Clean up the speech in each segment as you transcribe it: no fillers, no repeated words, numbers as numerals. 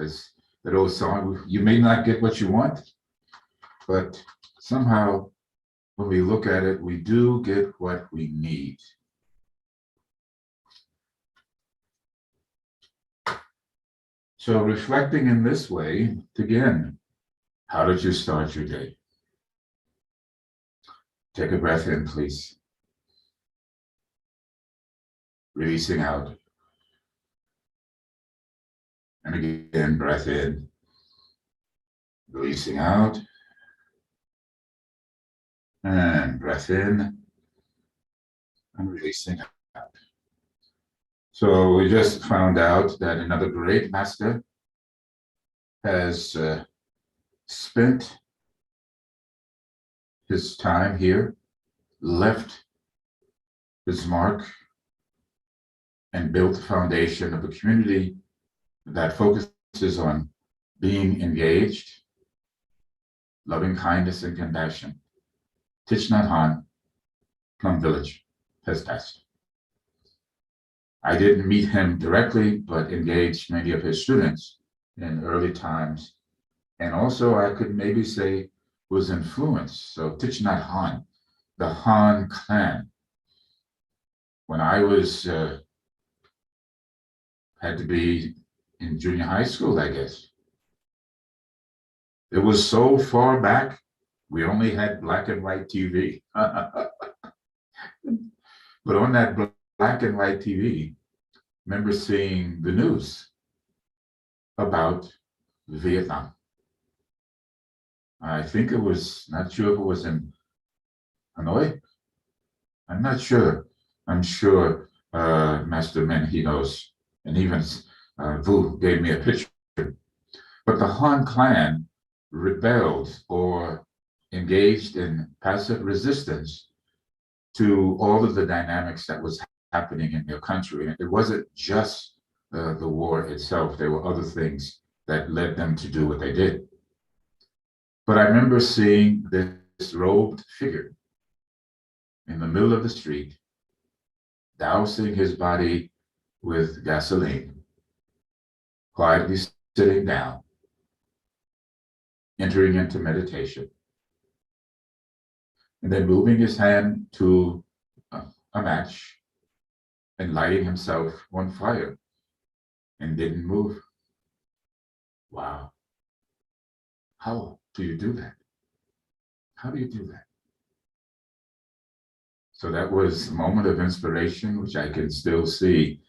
There's that old song, you may not get what you want, but somehow when we look at it, we do get what we need. So reflecting in this way, again, how did you start your day? Take a breath in, please. Releasing out. And again, breath in. Releasing out. And breath in. And releasing out. So we just found out that another great master has spent his time here, left his mark, and built the foundation of a community that focuses on being engaged, loving kindness and compassion. Thich Nhat Hanh, Plum Village, has passed. I didn't meet him directly, but engaged many of his students in early times. And also I could maybe say was influenced. So Thich Nhat Hanh, the Han clan. When I was, had to be in junior high school, I guess. It was so far back, we only had black and white TV. But on that black and white TV, I remember seeing the news about Vietnam. I think it was, not sure if it was in Hanoi. I'm not sure. I'm sure Master Min, he knows, and even Vu gave me a picture. But the Han clan rebelled or engaged in passive resistance to all of the dynamics that was happening in their country. And it wasn't just the war itself. There were other things that led them to do what they did. But I remember seeing this robed figure in the middle of the street, dousing his body with gasoline, quietly sitting down, entering into meditation, and then moving his hand to a match and lighting himself on fire and didn't move. Wow. How do you do that? How do you do that? So that was a moment of inspiration, which I can still see,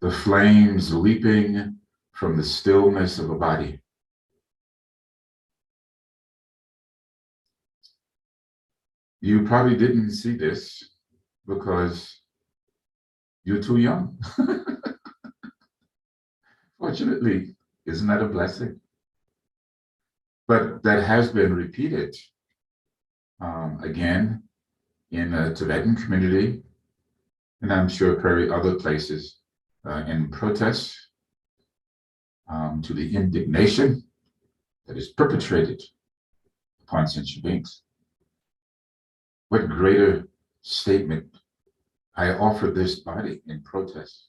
the flames leaping from the stillness of a body. You probably didn't see this because you're too young. Fortunately, isn't that a blessing? But that has been repeated again in the Tibetan community, and I'm sure probably other places in protest to the indignation that is perpetrated upon sentient beings. What greater statement? I offer this body in protest.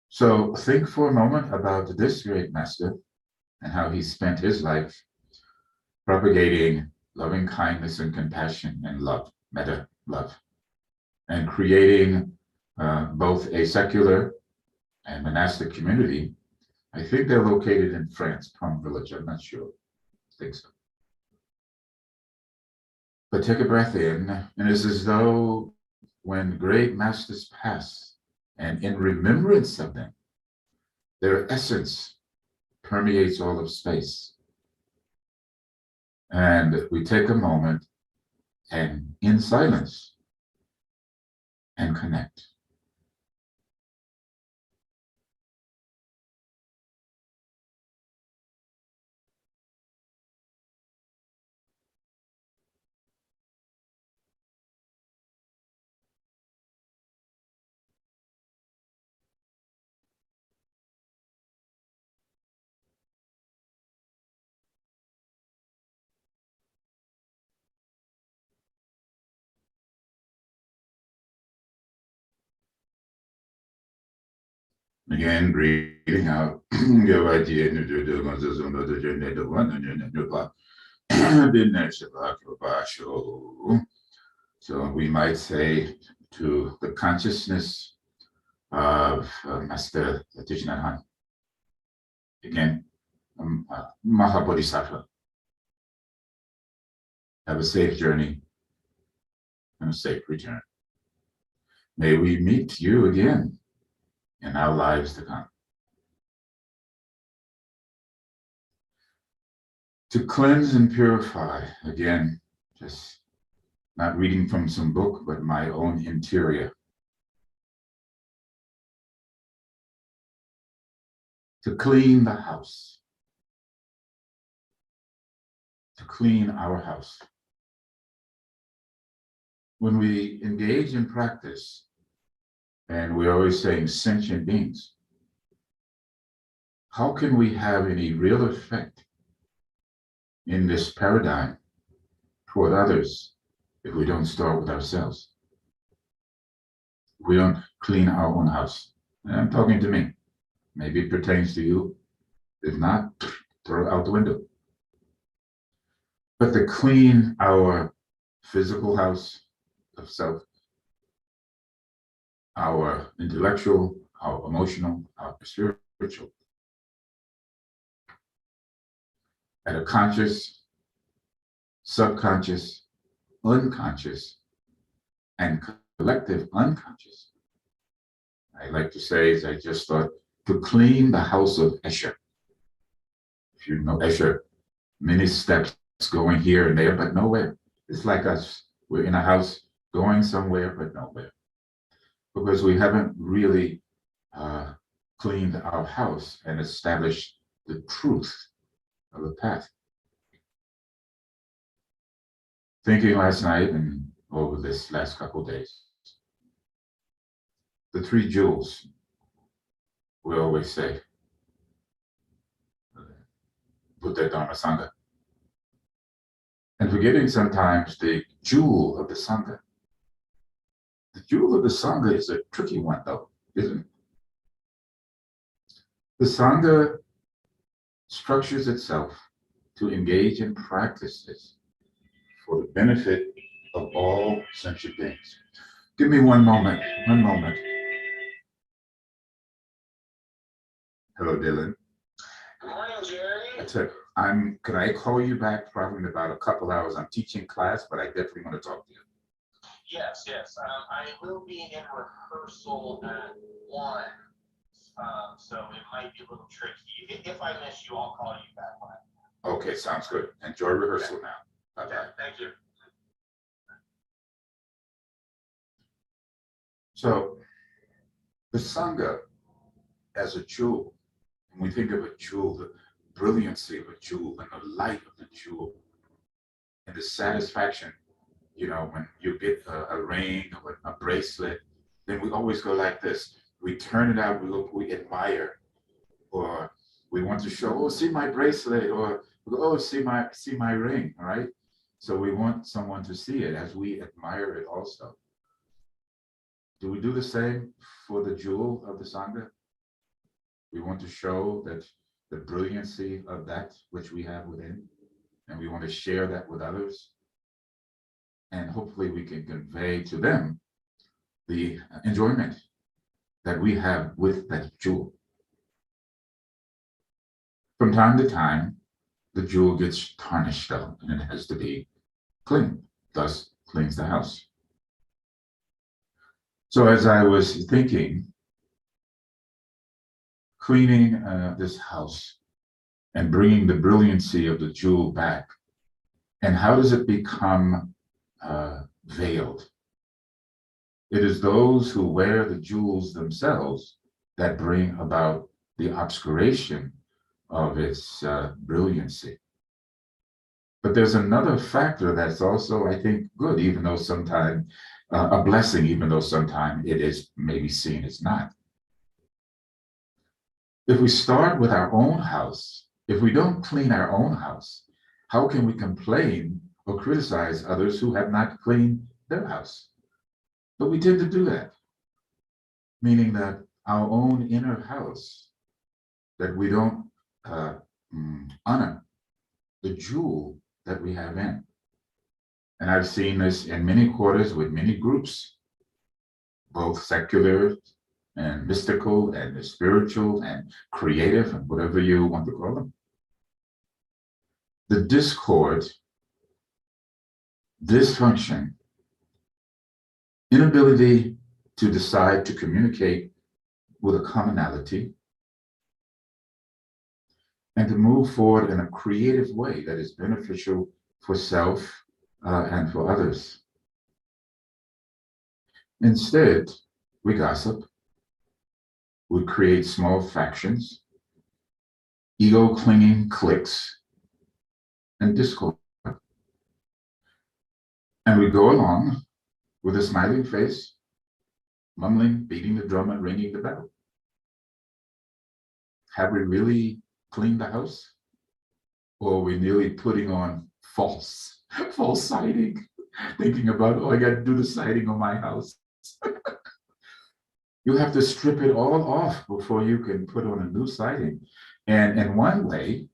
So think for a moment about this great master and how he spent his life propagating loving kindness and compassion and love, metta love, and creating both a secular and monastic community. I think they're located in France, Plum Village, I'm not sure. I think so. But take a breath in, and it's as though when great masters pass, and in remembrance of them, their essence permeates all of space. And we take a moment and in silence and connect. Again, breathing out. So we might say to the consciousness of Master Thich Nhat Hanh, again, Mahabodhisattva, have a safe journey and a safe return. May we meet you again in our lives to come. To cleanse and purify, again, just not reading from some book, but my own interior. To clean the house. To clean our house. When we engage in practice, and we're always saying sentient beings, how can we have any real effect in this paradigm toward others if we don't start with ourselves? If we don't clean our own house. And I'm talking to me. Maybe it pertains to you. If not, throw it out the window. But to clean our physical house of self, our intellectual, our emotional, our spiritual, at a conscious, subconscious, unconscious, and collective unconscious. I like to say, as I just thought, to clean the house of Escher. If you know Escher, many steps going here and there, but nowhere. It's like us. We're in a house going somewhere, but nowhere. Because we haven't really cleaned our house and established the truth of the path. Thinking last night and over this last couple of days, the three jewels, we always say, Buddha, Dharma, Sangha. And forgetting sometimes the jewel of the Sangha. The jewel of the Sangha is a tricky one, though, isn't it? The Sangha structures itself to engage in practices for the benefit of all sentient beings. Give me one moment, one moment. Hello, Dylan. Good morning, Jerry. I said, could I call you back probably in about a couple hours? I'm teaching class, but I definitely want to talk to you. Yes. I will be in rehearsal at 1, so it might be a little tricky. If I miss you, I'll call you back when I Okay, sounds good. Enjoy rehearsal now. Bye-bye. Yeah, thank you. So, the Sangha as a jewel, when we think of a jewel, the brilliancy of a jewel and the light of the jewel and the satisfaction, when you get a ring or a bracelet, then we always go like this. We turn it out, we look, we admire, or we want to show, oh, see my bracelet, or oh, see my ring, all right? So we want someone to see it as we admire it also. Do we do the same for the jewel of the Sangha? We want to show that the brilliancy of that which we have within, and we want to share that with others. And hopefully we can convey to them the enjoyment that we have with that jewel. From time to time, the jewel gets tarnished up and it has to be cleaned, thus cleans the house. So as I was thinking, cleaning this house and bringing the brilliancy of the jewel back, and how does it become veiled? It is those who wear the jewels themselves that bring about the obscuration of its brilliancy. But there's another factor that's also, I think, good, even though sometimes a blessing, even though sometimes it is maybe seen as not. If we start with our own house, if we don't clean our own house, how can we complain or criticize others who have not cleaned their house? But we tend to do that, meaning that our own inner house, that we don't honor the jewel that we have in. And I've seen this in many quarters with many groups, both secular and mystical and spiritual and creative and whatever you want to call them. The discord, dysfunction, inability to decide to communicate with a commonality and to move forward in a creative way that is beneficial for self and for others. Instead, we gossip, we create small factions, ego-clinging cliques, and discord. And we go along with a smiling face, mumbling, beating the drum, and ringing the bell. Have we really cleaned the house? Or are we merely putting on false siding, thinking about, oh, I got to do the siding on my house. You have to strip it all off before you can put on a new siding. And in one way,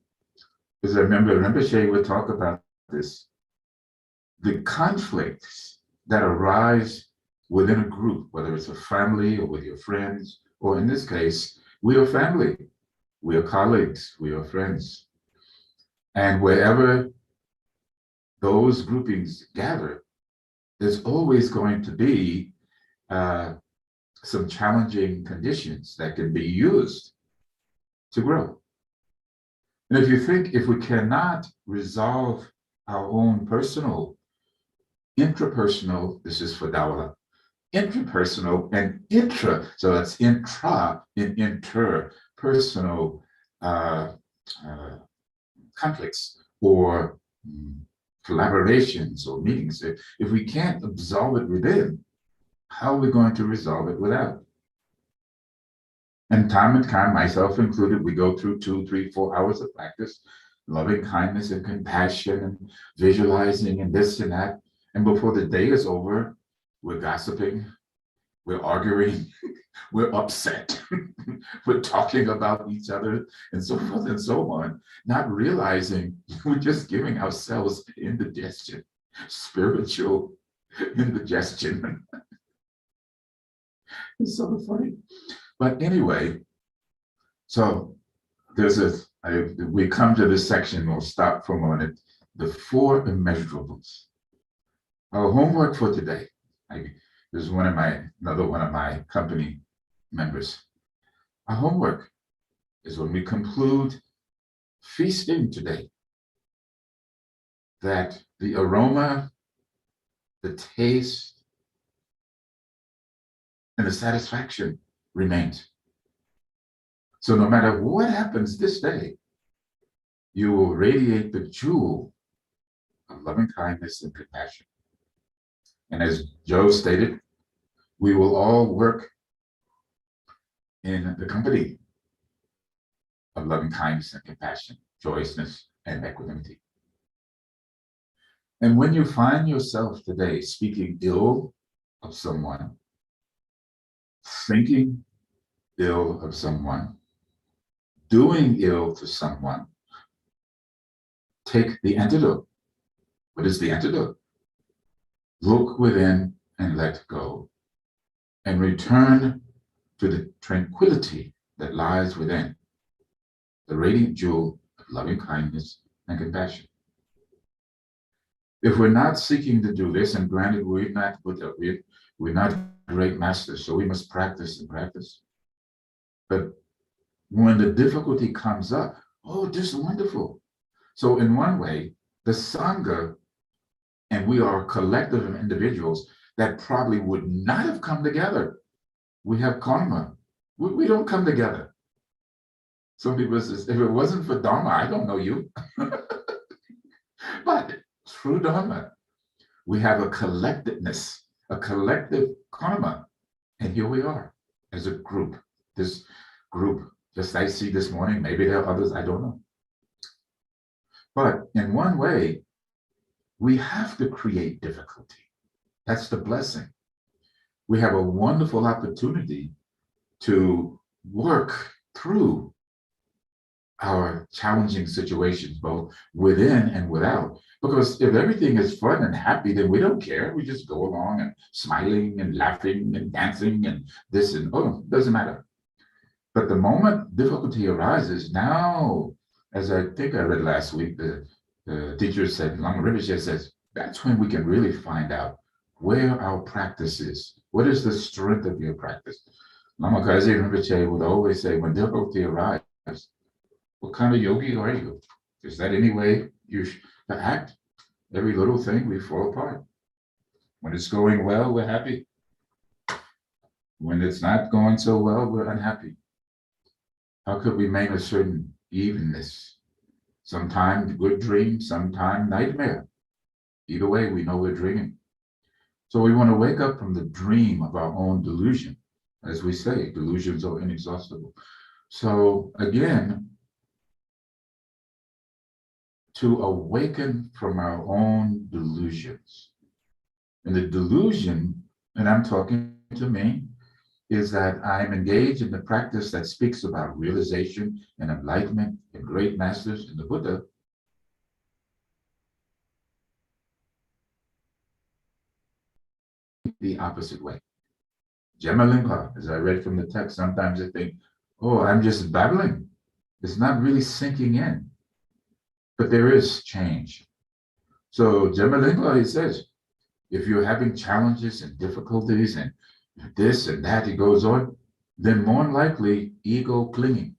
because I remember Rinpoche would talk about this, the conflicts that arise within a group, whether it's a family or with your friends, or in this case, we are family, we are colleagues, we are friends. And wherever those groupings gather, there's always going to be some challenging conditions that can be used to grow. And if you think, if we cannot resolve our own personal, intrapersonal, this is for Dawala, intrapersonal and intra, so that's intra and interpersonal conflicts or collaborations or meetings, if we can't absolve it within, how are we going to resolve it without? And time, myself included, we go through 2, 3, 4 hours of practice, loving kindness and compassion and visualizing and this and that. And before the day is over, we're gossiping, we're arguing, we're upset, we're talking about each other and so forth and so on, not realizing we're just giving ourselves indigestion, spiritual indigestion. It's so funny. But anyway, so there's we come to this section, we'll stop for a moment, the 4 immeasurables. Our homework for today, this is another one of my company members. Our homework is when we conclude feasting today, that the aroma, the taste, and the satisfaction remains. So no matter what happens this day, you will radiate the jewel of loving kindness and compassion. And as Joe stated, we will all work in the company of loving kindness and compassion, joyousness and equanimity. And when you find yourself today speaking ill of someone, thinking ill of someone, doing ill to someone, take the antidote. What is the antidote? Look within and let go, and return to the tranquility that lies within, the radiant jewel of loving kindness and compassion. If we're not seeking to do this, and granted, we're not great masters, so we must practice and practice. But when the difficulty comes up, oh, this is wonderful. So in one way, the Sangha, and we are a collective of individuals that probably would not have come together. We have karma. We don't come together. Some people say, if it wasn't for Dharma, I don't know you. But through Dharma, we have a collectedness, a collective karma. And here we are as a group. This group, just I see this morning, maybe there are others, I don't know. But in one way, we have to create difficulty. That's the blessing. We have a wonderful opportunity to work through our challenging situations, both within and without. Because if everything is fun and happy, then we don't care. We just go along and smiling and laughing and dancing and this and oh, doesn't matter. But the moment difficulty arises, now, as I think I read last week, the teacher said, Lama Rinpoche says, that's when we can really find out where our practice is. What is the strength of your practice? Lama Kazi Rinpoche would always say, when difficulty arises, what kind of yogi are you? Is that any way you to act? Every little thing we fall apart. When it's going well, we're happy. When it's not going so well, we're unhappy. How could we maintain a certain evenness? Sometimes good dream, sometimes nightmare. Either way, we know we're dreaming. So we want to wake up from the dream of our own delusion. As we say, delusions are inexhaustible. So again, to awaken from our own delusions. And the delusion, and I'm talking to me, is that I'm engaged in the practice that speaks about realization and enlightenment and great masters and the Buddha. The opposite way. Jemalinpa, as I read from the text, sometimes I think, oh, I'm just babbling. It's not really sinking in. But there is change. So Jemalinpa, he says, if you're having challenges and difficulties and this and that, he goes on, then more than likely ego clinging.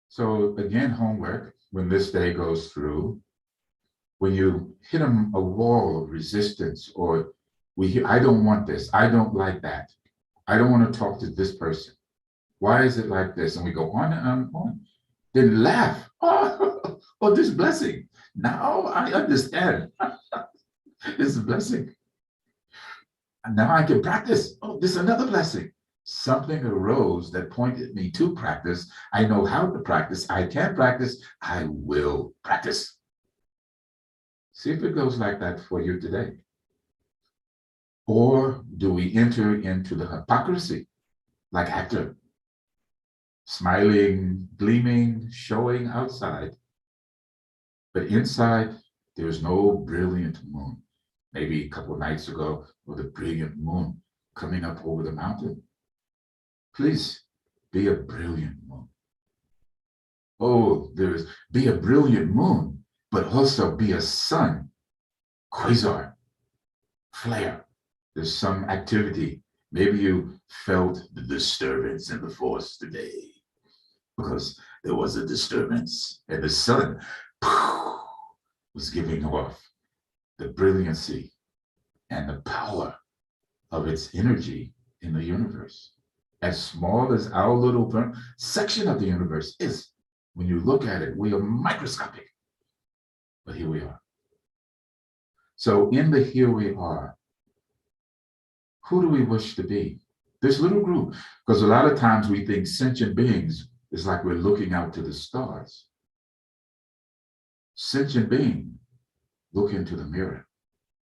So again, homework, when this day goes through, when you hit a wall of resistance or I don't want this, I don't like that, I don't want to talk to this person. Why is it like this? And we go on and on. Then laugh. Oh, this blessing. Now I understand. This is a blessing. And now I can practice. Oh, this is another blessing. Something arose that pointed me to practice. I know how to practice. I can practice. I will practice. See if it goes like that for you today. Or do we enter into the hypocrisy like actor? Smiling, gleaming, showing outside. But inside, there's no brilliant moon. Maybe a couple of nights ago, with a brilliant moon coming up over the mountain. Please be a brilliant moon. Oh, be a brilliant moon, but also be a sun, quasar, flare. There's some activity. Maybe you felt the disturbance in the force today because there was a disturbance and the sun was giving off the brilliancy and the power of its energy in the universe. As small as our little section of the universe is, when you look at it, we are microscopic. But here we are. So in the here we are, who do we wish to be? This little group, because a lot of times we think sentient beings is like we're looking out to the stars. Sentient being, look into the mirror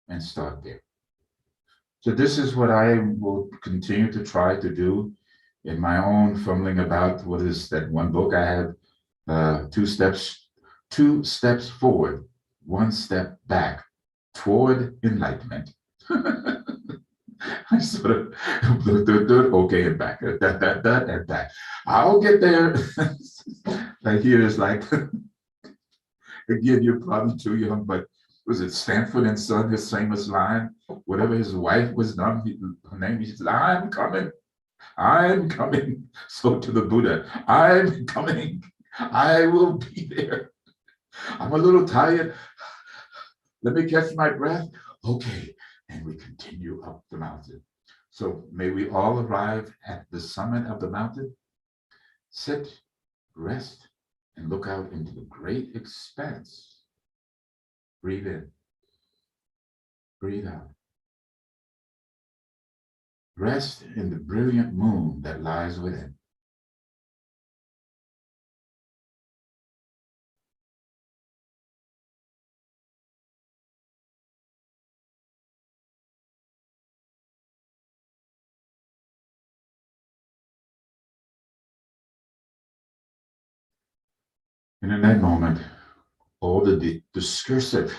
and start there. So this is what I will continue to try to do in my own fumbling about. What is that one book I have? 2 steps forward, 1 step back toward enlightenment. I sort of okay and back, and back. I'll get there. Like here is like again, you're probably too young, but was it Stanford and Son, his famous line? Whatever his wife was done, her name, he said, I'm coming. I'm coming. So to the Buddha, I'm coming. I will be there. I'm a little tired. Let me catch my breath. Okay. And we continue up the mountain. So may we all arrive at the summit of the mountain, sit, rest, and look out into the great expanse. Breathe in. Breathe out. Rest in the brilliant moon that lies within. And in that moment, all the discursive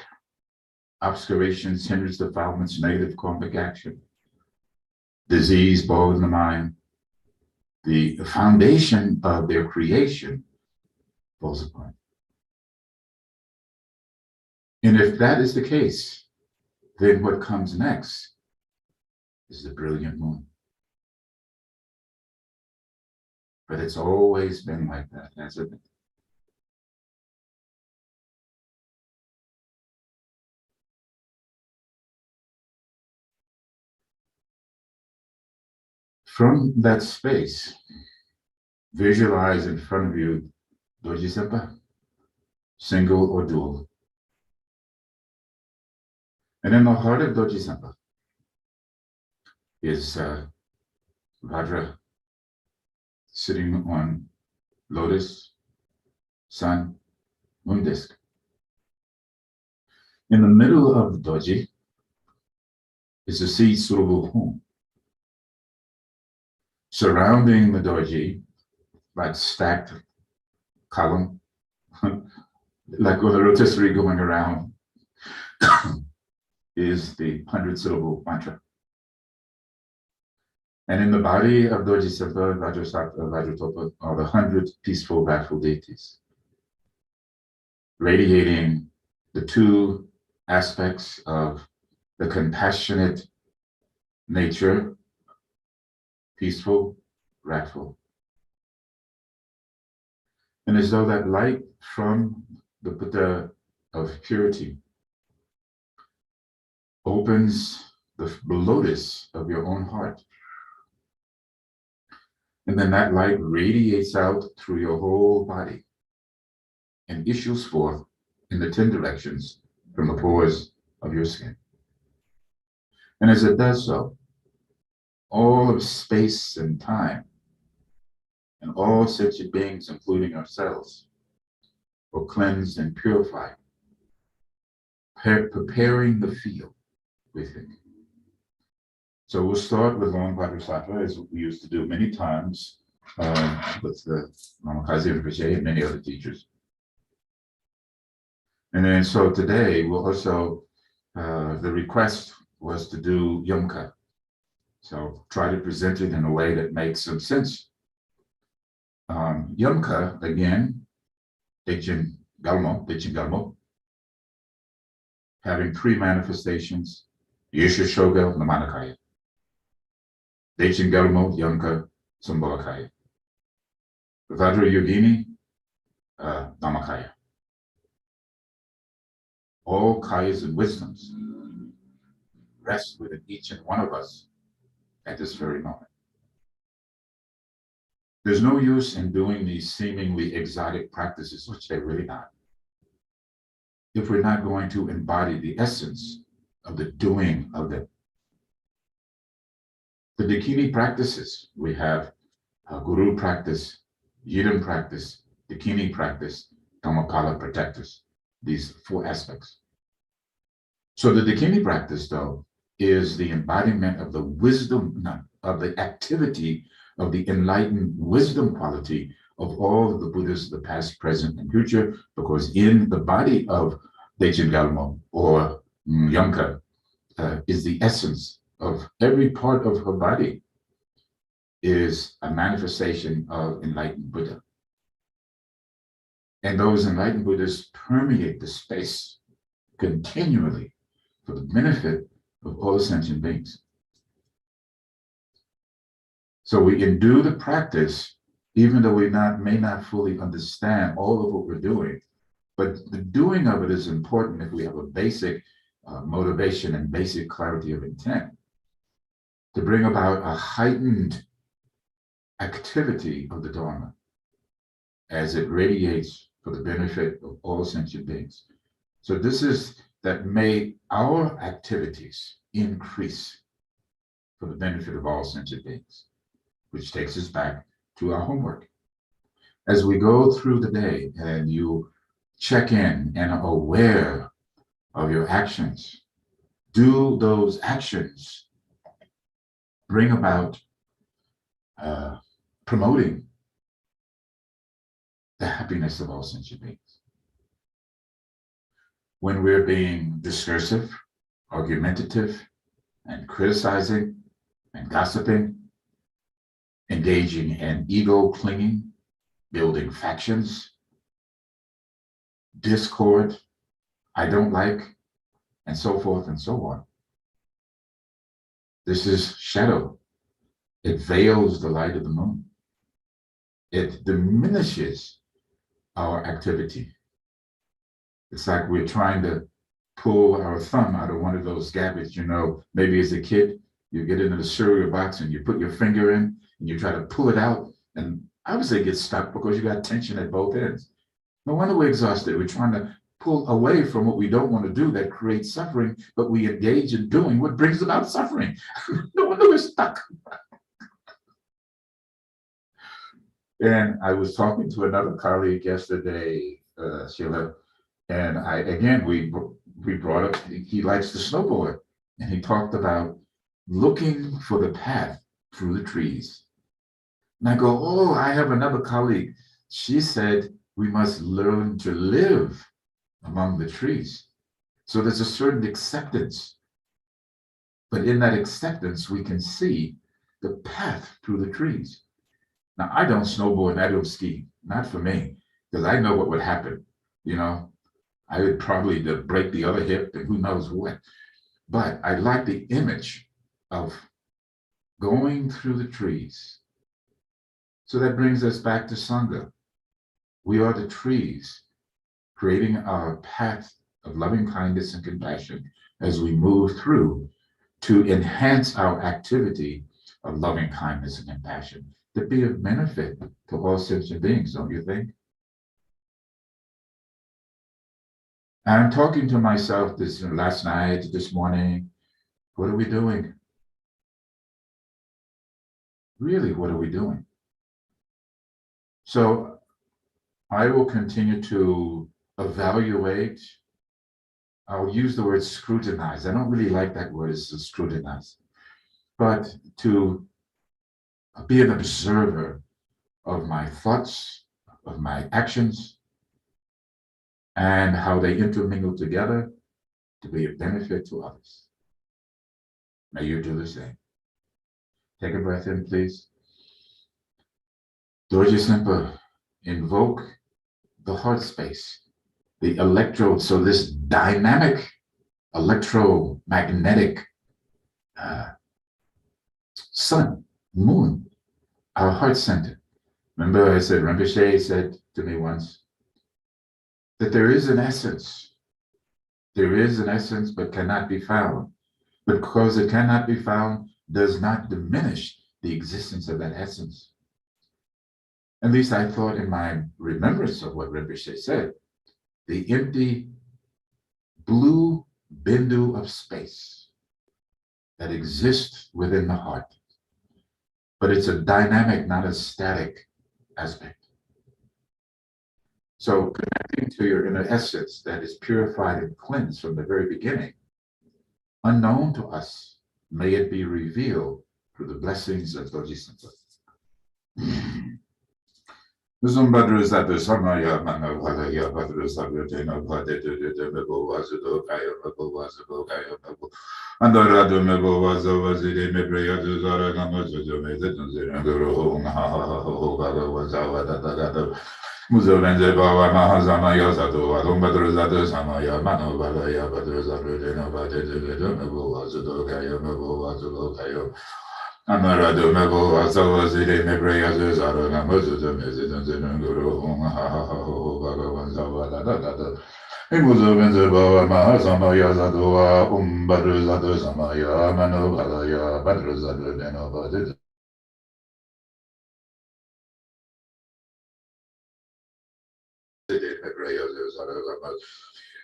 obscurations, hindrance, defilements, negative karmic action, disease, bog in the mind, the foundation of their creation falls apart. And if that is the case, then what comes next is the brilliant moon. But it's always been like that, hasn't it? From that space, visualize in front of you Doji Senpai, single or dual. And in the heart of Doji Senpai is Vajra sitting on lotus, sun, moon disk. In the middle of the doji is a seed suitable home. Surrounding the doji, like stacked column, like with a rotisserie going around, is the 100-syllable mantra. And in the body of Doji Senpai, Vajrasattva, are the 100 peaceful, wrathful deities, radiating the two aspects of the compassionate nature, peaceful, wrathful. And as though that light from the Buddha of purity opens the lotus of your own heart. And then that light radiates out through your whole body and issues forth in the 10 directions from the pores of your skin. And as it does so, all of space and time and all sentient beings, including ourselves, will cleanse and purify, preparing the field within. So we'll start with Long Vajrasattva, as we used to do many times with the Namakazi Rinpoche and many other teachers. And then so today we'll also, the request was to do Yomka. So try to present it in a way that makes some sense. Yomka, again, Deichin Galmo, having 3 manifestations, Yesha Shoga, Namanakaya. Deichin Galmo, Yomka, Sambhavakaya. Vajra Yogini, Dhammakaya. All kayas and wisdoms rest within each and one of us at this very moment. There's no use in doing these seemingly exotic practices, which they're really not, if we're not going to embody the essence of the doing of them. The Dakini practices, we have Guru practice, Yidam practice, Dakini practice, Dhammakala protectors, these 4 aspects. So the Dakini practice, though, is the embodiment of the wisdom, of the activity of the enlightened wisdom quality of all of the Buddhas, the past, present, and future, because in the body of Deichin Galmo or Yomka is the essence of every part of her body is a manifestation of enlightened Buddha. And those enlightened Buddhas permeate the space continually for the benefit of all sentient beings. So we can do the practice, even though we may not fully understand all of what we're doing, but the doing of it is important if we have a basic motivation and basic clarity of intent to bring about a heightened activity of the Dharma as it radiates for the benefit of all sentient beings. So this is that may our activities increase for the benefit of all sentient beings, which takes us back to our homework. As we go through the day and you check in and are aware of your actions, do those actions bring about promoting the happiness of all sentient beings. When we're being discursive, argumentative, and criticizing and gossiping, engaging in ego clinging, building factions, discord, I don't like, and so forth and so on. This is shadow. It veils the light of the moon. It diminishes our activity. It's like we're trying to pull our thumb out of one of those gabbets, maybe as a kid, you get into the cereal box and you put your finger in and you try to pull it out, and obviously it gets stuck because you got tension at both ends. No wonder we're exhausted. We're trying to pull away from what we don't want to do that creates suffering, but we engage in doing what brings about suffering. No wonder we're stuck. And I was talking to another colleague yesterday, Sheila, and we brought up, he likes to snowboard, and he talked about looking for the path through the trees. And I go, oh, I have another colleague. She said we must learn to live among the trees. So there's a certain acceptance. But in that acceptance, we can see the path through the trees. Now, I don't snowboard and I don't ski, not for me, because I know what would happen. I would probably break the other hip and who knows what. But I like the image of going through the trees. So that brings us back to Sangha. We are the trees, creating our path of loving kindness and compassion as we move through to enhance our activity of loving kindness and compassion, to be of benefit to all sentient beings, don't you think? I'm talking to myself last night, this morning. What are we doing? Really, what are we doing? So I will continue to evaluate. I'll use the word scrutinize. I don't really like that word, scrutinize, but to be an observer of my thoughts, of my actions, and how they intermingle together to be of benefit to others. May you do the same. Take a breath in, please. Dorje Sempa, invoke the heart space, the electrode. So this dynamic electromagnetic sun, moon, our heart center. Remember I said, Rinpoche said to me once, that there is an essence. There is an essence, but cannot be found. But because it cannot be found, does not diminish the existence of that essence. At least I thought in my remembrance of what Rinpoche said, the empty blue bindu of space that exists within the heart. But it's a dynamic, not a static aspect. So connecting to your inner essence that is purified and cleansed from the very beginning, unknown to us, may it be revealed through the blessings of Dorje Sempa. Zumbadru Zadu Samaya Manavalaya Badru Sabu Dena Bade Mebo Wazudo Kaya Mebo Wazudo Kaya Mebo Andorado Mebo Wazo Wazide Mebrea Zara Namazo Mezan Guru Naha Wazawa Dada Muzovenze Bawa Mahazama Yazado Alumbadru Zadu Samaya Manavalaya Badru Sabu Dena Bade Mebo Wazudo Kaya Mebo Wazudo Kaya Amarado Mebo Wazawazide Mebrea Zara Namazo Mezan Guru Bhagavan Zawada Dada Imuzovenze Bawa Mahazama Yazado Badru Zadu Samaya Manavalaya Badru Zadu Dena Bade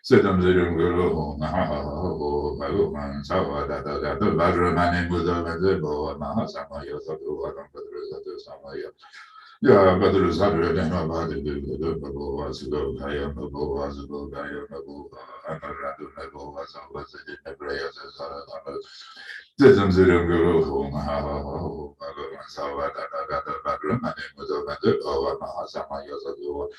Sedam Zirum Guru Bhagavan Zawada Dada Badramani Muzovenze Bawa Mahazama Yazado Badru Zadu Samaya Ya Badru Zadu Dena Bade Mebo Wazudo Kaya Mebo Wazudo Kaya Mebo Amarado Mebo Wazawazide Mebrea Zara Sedam Zirum Guru Bhagavan Zawada Dada Brahmane Mudavanda Bhava Mahasamaya Sadhu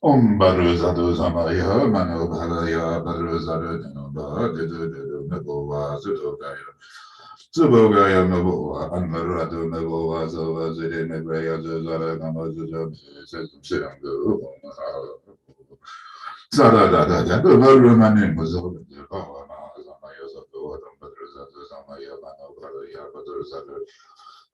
Om Baruzadu Samaya Mano Bhalaya Baruzadu Dinoba Didu Nabova Sudokaya Subogaya Nabova Anmaradu Nabova Zavazidi Nebraya Zara Namazu Sirangu Sarada Barumane Muzavanda Bhava Mahasamaya Sadhu Adam Badruzadu Samaya Mano Bhalaya Badruzadu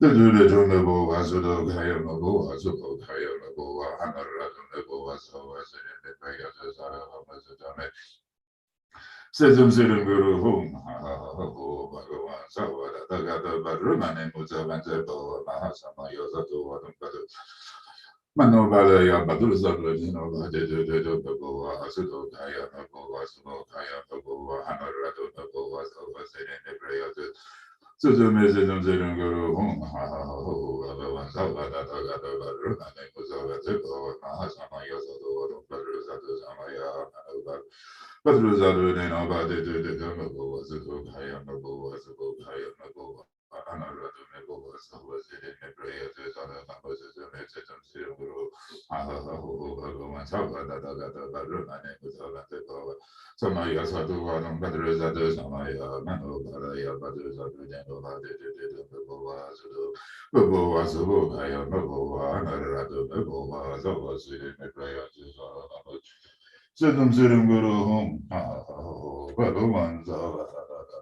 the Dunabo was a dog, I am a boa, so I am a boa, and a rattle so as in the Payas Amazon. Says him Guru whom, Bhagavan, so that the Baruman and Muzavanta Boa, Mahasama Yosato, Manobala Badruza, you know, the Boa, Asudo, I am a boa, so I am a boa, and a rattle the boa, so as in the Payas. So the message of the Guru home, everyone saw that I got a better, and it was over to go, Mahasama Yosato, Samaya, but Rosado then about the Dumbo was a book, I am a book, was a book, I am a book. Another was it in the prayer to other numbers as a message of Silver. Once over that I got a better, my name was over to go. So my Yasatu one on better as others, my Mano, but there's a good end of the Boa was a book, I am a boa, another at the Boa, so was it in the prayer to Sedum Sedum Guru Hum, Bhagavan Zava,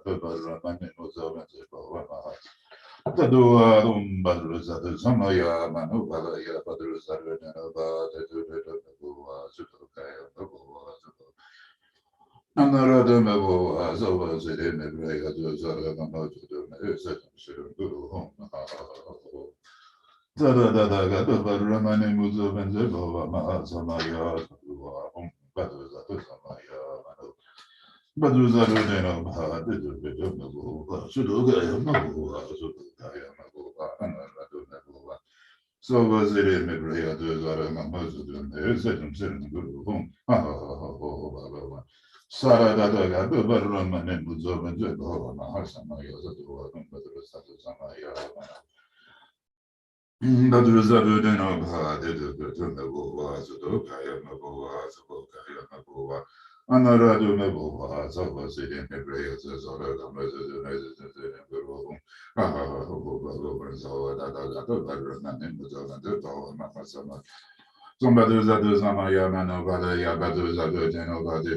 Bhagavan Muzava, Tadua, Badruzat, Samaya, Manu, Balaya, Badruzat, Another Mabo, as over the Nebraya, Sedum Sedum Guru Hum. Tada Ramane Muzavan Zebova Mahasamaya, Badruzat, Samaya, Manu. Badruzarudeno Bahadu, Sudogaya Mabu, Sudogaya Mabu, Anaradu Nabu. So was it in the Brea to Zarama Mazudun, Sedum Guru Hum, Sarada, the Barraman and Muzovan Zebova Mahasamaya, Badruzat Samaya. Badruzarudeno Bahadu, Nabu, Sudogaya Mabu, Sudogaya Mabu. Anaradu Mabova, so was it in the prayers as all of the messages in the room. So that I got a better than in the zone of the Masama. Somebody that is Amaya Manova, Yabadu, Genova, the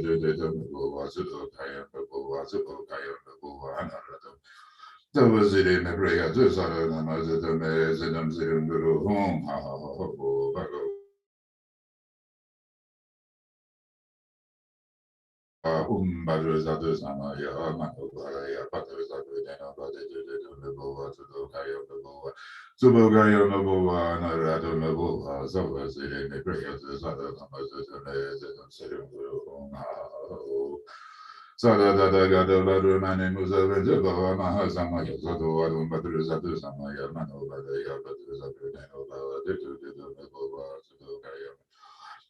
Bova, Sudokaya, the Bova, Sudokaya, the Bova, Anaradu. So was it in the prayers as all of the messages in the room. Badruzadu Samaya, Manobaya, Badruzadu, Nabova, Sudokaya, Nabova, Subogaya, Nabova, Narado, Nabova, so was it in the prayers as other numbers Sada Gada Badruman, Muzavan, Jabava, Mahasamaya, Sadu, Adum, Badruzadu Samaya, Manobaya, Badruzadu, Nabova, Sudokaya.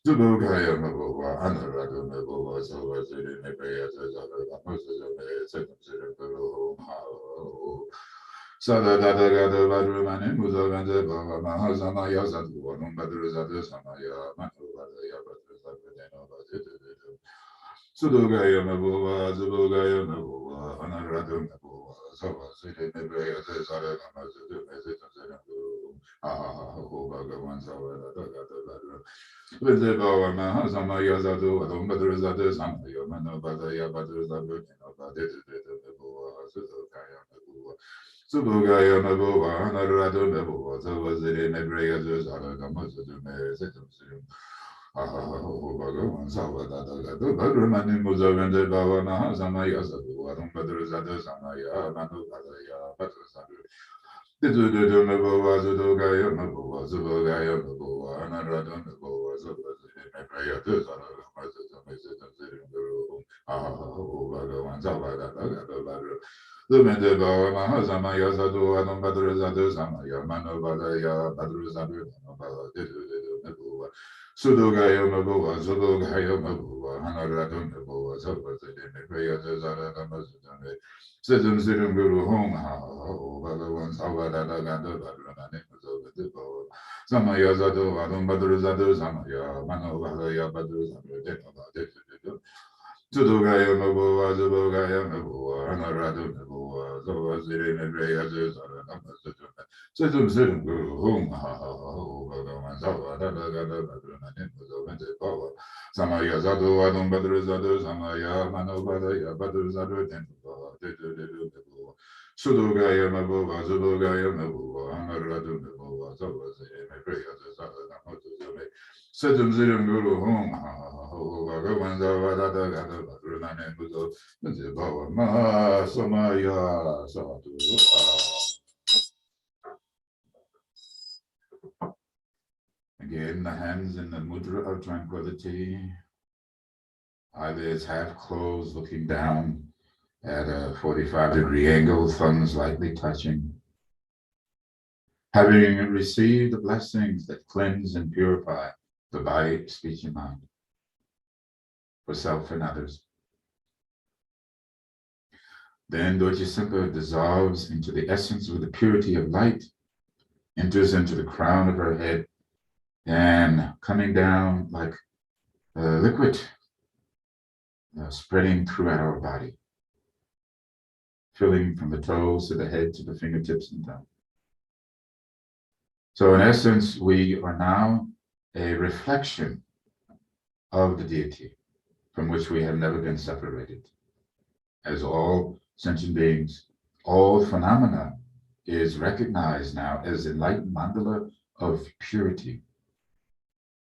Subogaya Mabova, Anaradu Mabova, so was it in the prayers as other Moses of the second city of Sada Gada Badruman, Muzavan, Zebava, Mahazamaya, Sadu, Badruzadu Samaya, Manubaya, Badruzadu, Sudogaya Mabova, Zubogaya Mabova, Anaradu Mabova, so was it in the prayers as other Moses of Bhagavan Savada. With the Bava Mahasama Yazadu, Badruzadu Samaya, Manobadaya Badruzadu, Subugaya Mabova, Naradu Mabova, so was it in the Braya Zuzara, the Muslim Merism. Bhagavan Savada, Badrumani Muzavan, the Bava Mahasama Yazadu, Badruzadu Samaya, Manobadaya Badruzadu. The Mabova, Zudogaya Mabova, Zubogaya Mabova, Anarada Mabova, Zubazin, Maya, Bhagavan Savada, the Medeva Mahazama Yazadu, Adam Badruzadu Samaya, Manobadaya, Badruzadu, Mabova, Sudogaya Mabova, Zudogaya Mabova, Anarada Mabova, Zubazin, Maya, Zara, Sedum Sirum Guru Home, Bhagavan Savada, Samaya Zadu Adum Badru Zadu Samaya Mano Vadaya Badru Zadu Deva Tudugaya Mabua Zubugaya Mabua Anaradu Mabua Zawaziri Nebrea Zuzara Namazuna Situm Situm Guru Hum Ha Ha Ho Bhagavan Zava Dada Badruna Nimbuzavente Pava Samaya Zadu Adum Badru Zadu Samaya Mano Vadaya Badru Zadu Deva Dedu Sudugaya Mabua Zubugaya Mabua Anaradu Mabua Zawaziri Nebrea Zuzara Namazuna Situm Situm Guru Hum Ha Ha Ho Bhagavan Zava Dada Badruna Nimbuzavente Pava Ma Samaya Sadu Again, the hands in the mudra of tranquility, eyelids half closed, looking down at a 45-degree angle, thumbs lightly touching. Having received the blessings that cleanse and purify the body, speech, and mind for self and others. Then Dorje Simpa dissolves into the essence of the purity of light, enters into the crown of her head, and coming down like liquid, spreading throughout our body, filling from the toes to the head to the fingertips and thumb. So in essence, we are now a reflection of the deity from which we have never been separated. As all sentient beings, all phenomena is recognized now as enlightened mandala of purity.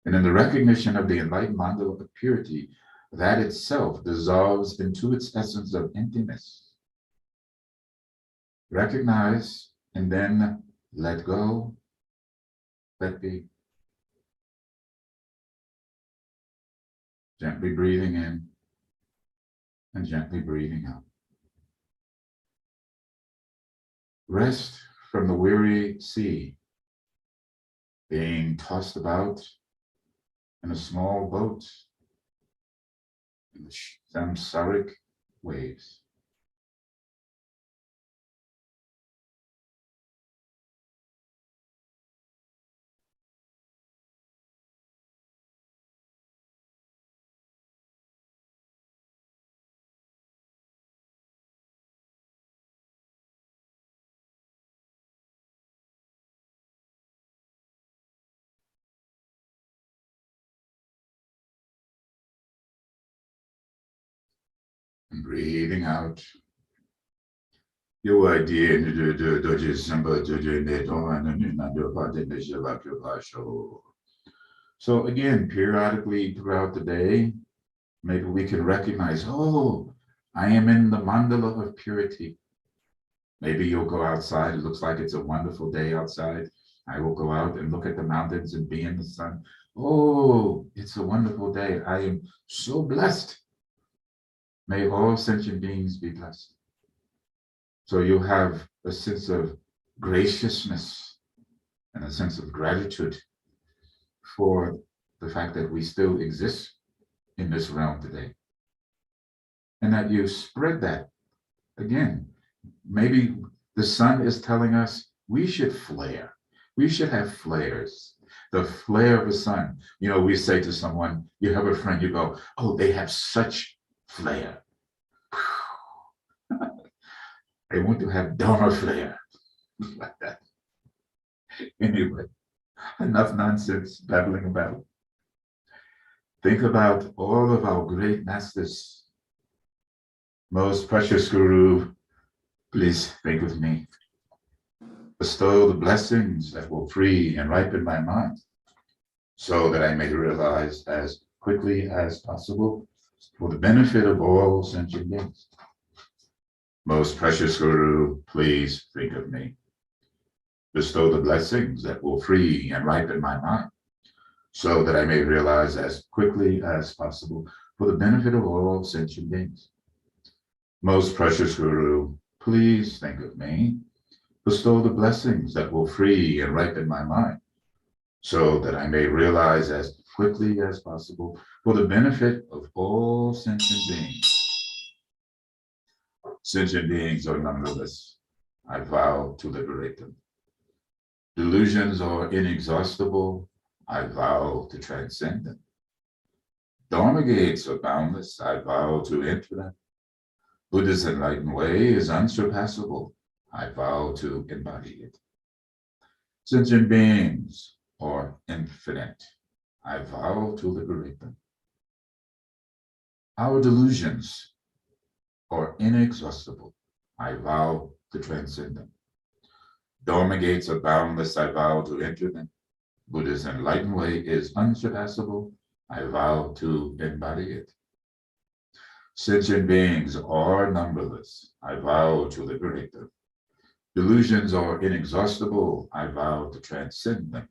And in the recognition of the enlightened mandala of purity, that itself dissolves into its essence of emptiness. Recognize and then let go, let be. Gently breathing in and gently breathing out. Rest from the weary sea, being tossed about in a small boat in the samsaric waves. And breathing out. Your idea so again, periodically throughout the day, maybe we can recognize, oh, I am in the mandala of purity. Maybe you'll go outside. It looks like it's a wonderful day outside. I will go out and look at the mountains and be in the sun. Oh, it's a wonderful day. I am so blessed. May all sentient beings be blessed. So you have a sense of graciousness and a sense of gratitude for the fact that we still exist in this realm today. And that you spread that. Again, maybe the sun is telling us we should flare. We should have flares. The flare of the sun. You know, we say to someone, you have a friend, you go, oh, they have such flare. I want to have Dharma flare. Like that. Anyway, enough nonsense babbling about. Think about all of our great masters. Most precious Guru, please think of me. Bestow the blessings that will free and ripen my mind so that I may realize as quickly as possible for the benefit of all sentient beings. Most precious Guru, please think of me. Bestow the blessings that will free and ripen my mind so that I may realize as quickly as possible for the benefit of all sentient beings. Most precious Guru, please think of me. Bestow the blessings that will free and ripen my mind so that I may realize as quickly as possible for the benefit of all sentient beings. Sentient beings are numberless. I vow to liberate them. Delusions are inexhaustible. I vow to transcend them. Dharma gates are boundless. I vow to enter them. Buddha's enlightened way is unsurpassable. I vow to embody it. Sentient beings are infinite. I vow to liberate them. Our delusions are inexhaustible. I vow to transcend them. Dharma gates are boundless. I vow to enter them. Buddha's enlightened way is unsurpassable. I vow to embody it. Sentient beings are numberless. I vow to liberate them. Delusions are inexhaustible. I vow to transcend them.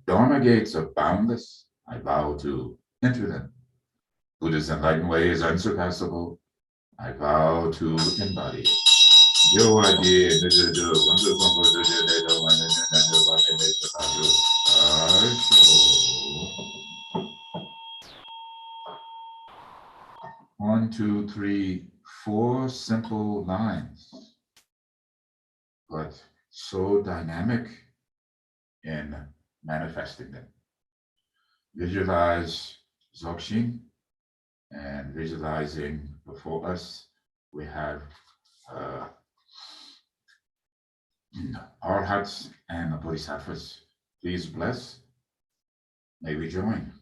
Dharma gates are boundless. I vow to enter them. Buddha's enlightened way is unsurpassable. I vow to embody it. One, two, three, four simple lines, but so dynamic in manifesting them. Visualize Dzogchen, and visualizing before us, we have Arhats and the Bodhisattvas. Please bless. May we join.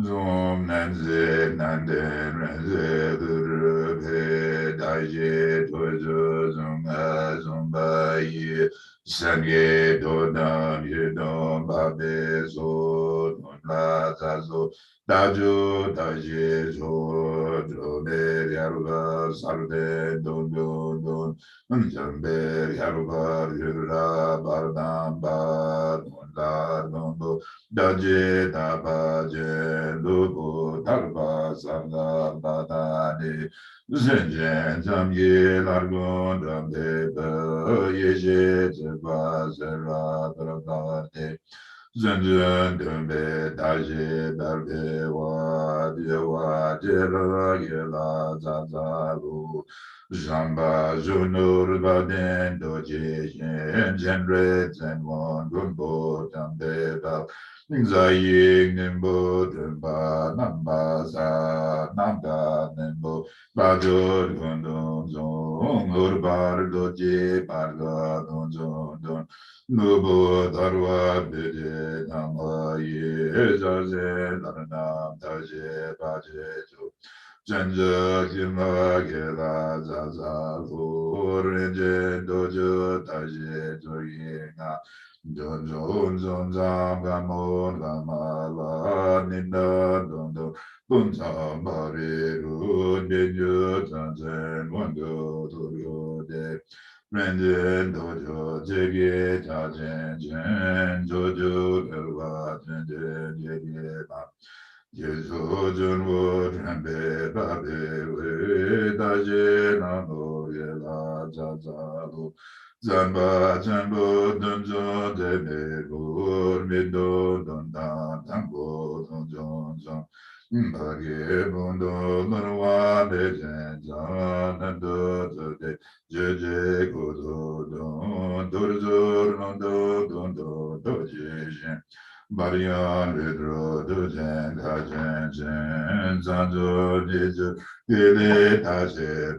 Zom nanze nande ranze durbe daje dojo zunga zumba yi sangye dodam yedom babe zo la zazo dajo daje zo dobe yaruga sarde don don don jambe yaruga yura bardam ba don la don daje dabaje lubu darba sanga badani zenjen zamye largon ramde be yeje zeba zera dragade zenjen dembe daje berbe wa dewa jela yela zazalu Jamba Junur Baden Doje Jenre Zenwon Gunbo Jambeba Zaying Nimbo Dumba Nambaza Namda Nimbo Bajor Gundun Zong Urbar Doje Barga Dunzon Dun Nubo Darwa Bide Nama Ye Zaze Laranam Daje Baje Jo Jenja Kima Gela Zaza Renje Dojo Taje Joyinga Donjon Zonzam Gamon Gamala Ninda Dondo Bunzam Bariru Ninju Zanzen Wando Doyo De Renjen Dojo Jege Tajen Jen Jojo Elwa Jenjen Jege Yeso Junwo Jambe Babe We Daje Namo Yela Zazalu Zanba Jambo Dunjo Debe Bur Mido Donda Tango Donjon Zon Mbage Bundo Marwa Bejen Zan Nando De Jeje Godo Don Dorzor Nondo Dondo Doje Barian Vidro Dujen Kajen Jen Zanjo Dijo Gili Taje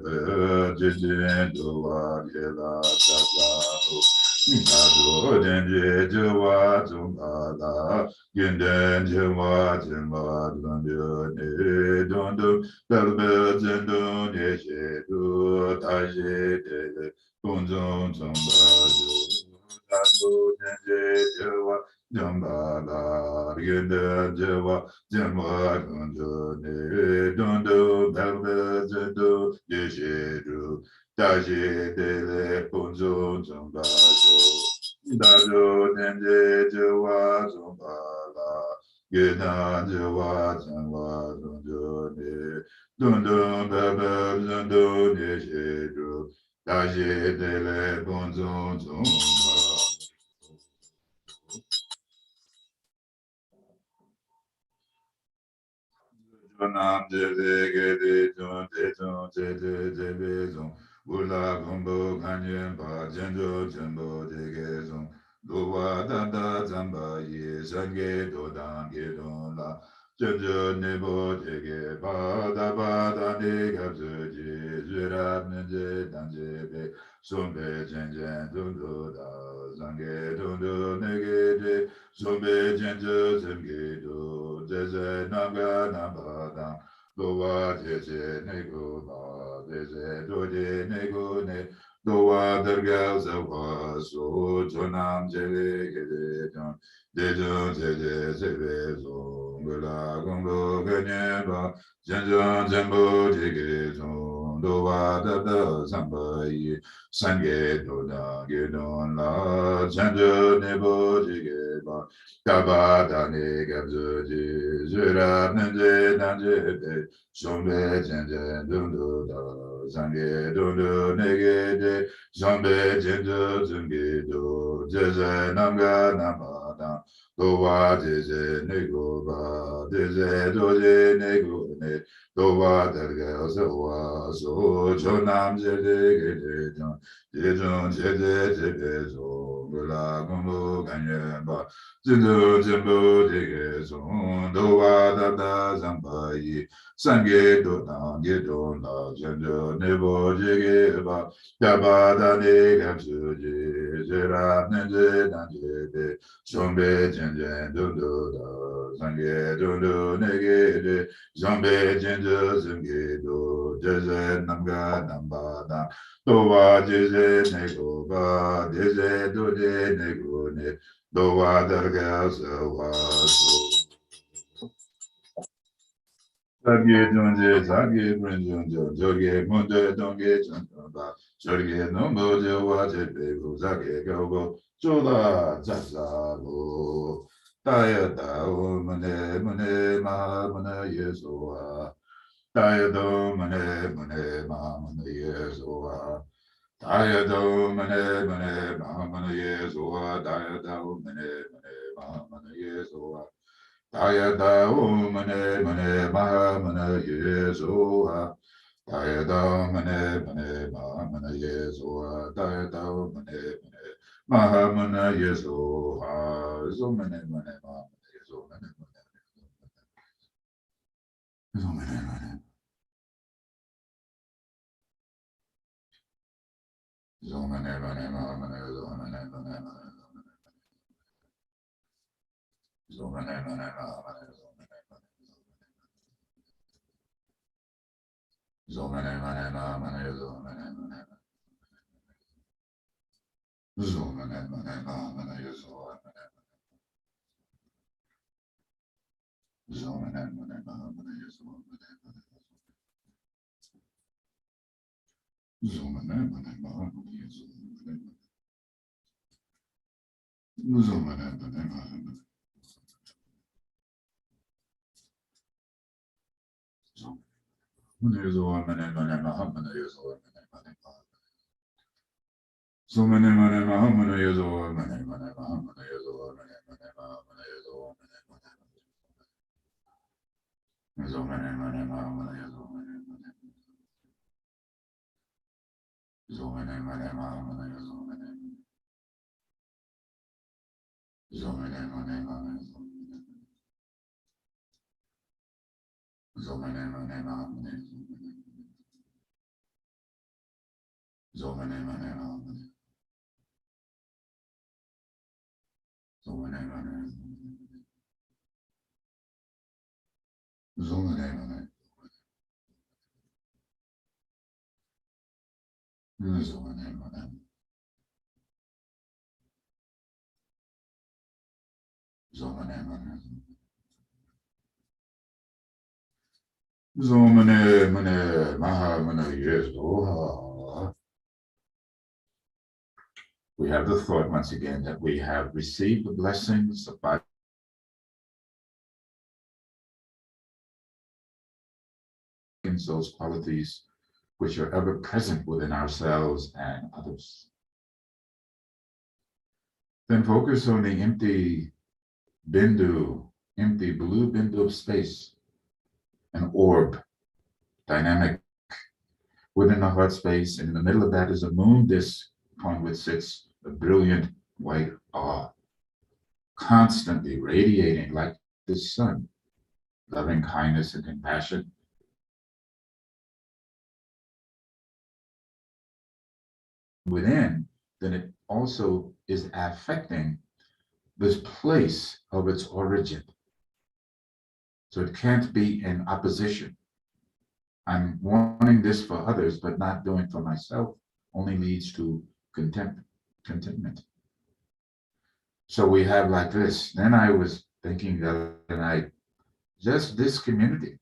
Jijin Duwa Gila Zazahu Nado Denje Jawa Zumbala Ginden Jawa Jimba Dunjo Ne Dundu Dalbe Zendo Neshe Du Taje Dele Kunzon Zumbaju Nado Denje Jawa Jamba Yenda Java Jamba Gunjo Ne Dondo Belbe Zendo Yeshedu Daje Dele Punzo Zombajo Dajo Dende Java Zombala Yeda Java Jamba Gunjo Ne Dondo Belbe Zendo Yeshedu Daje Dele Punzo Zombajo Nam Jele Gede Jon De Jon Jele Jele Zon Ula Gombo Ganyen Pa Jenjo Jembo De Gezon Dowa danda zamba ye sange dodan ge don la. Jenjo nebo jege bada bada ne gabze je zirab nje danje be. Sombe jenjen dundo da zange dundo nege de. Sombe jenjo zemge do jeze nanga nambada. Dowa jeze nego ba jeze doje nego ne. Dowa dergal zawa so jonam jele gede jon dejon jele jele zongla gonglo genye ba jenjon jembo jege jon dowa dada zamba yi sange doda gedon la jenjo nebo jege ba kaba dane gabzo je jura nje danje de shombe jenje dundo da zange dundo nege de Zambe jindu zungido, jeze namga namada, dowa jeze nego ba, jeze doje nego ne, dowa derge zawa so, jonam jede gede jan, jejun jede jede zo, gula gumbu ganye ba, jindu jimbu jege zon, dowa dada zambayi, sange do na, gedo na, jindu nebo jege ba, Yabada ne gamsuji, zera nende danje de, zombe jenjen dundu da, zange dundu nege de, zombe jenju zunge do, jeze namga namba da, dowa jeze nego ba, jeze doje nego ne, dowa darga sawa so. Zagye donje, zagye brinjonjo, jorge munde donge chantonba, jorge nombo jewa jepebu, zagye gogo, chola zazalo. Daya dao mune mune ma mune yesoa. Daya do mune mune ma mune yesoa. Daya do mune mune ma mune yesoa. Daya do mune mune ma mune yesoa. Daya da mane mane ma mane Yeshua. Daya da mane mane ma mane Yeshua. Daya da mane mane ma mane Yeshua. Zo mane mane ma mane Yeshua. Mane mane zo mane mane zo mane mane ma mane zo mane mane mane zo mane mane ma mane zo mane mane zo mane mane ma mane zo mane mane zo mane mane ma mane Yeshua. So many many many years old, many years old, so many years old, so many years old, so many so many so many so many so many so many so many years old. We have the thought once again that we have received the blessings of those qualities which are ever present within ourselves and others. Then focus on the empty bindu, empty blue bindu of space, an orb, dynamic within the heart space, and in the middle of that is a moon disk upon which sits a brilliant white awe, constantly radiating like the sun, loving kindness and compassion. Within, then it also is affecting this place of its origin. So it can't be in opposition. I'm wanting this for others, but not doing for myself only leads to contentment. So we have like this. Then I was thinking the other night, just this community,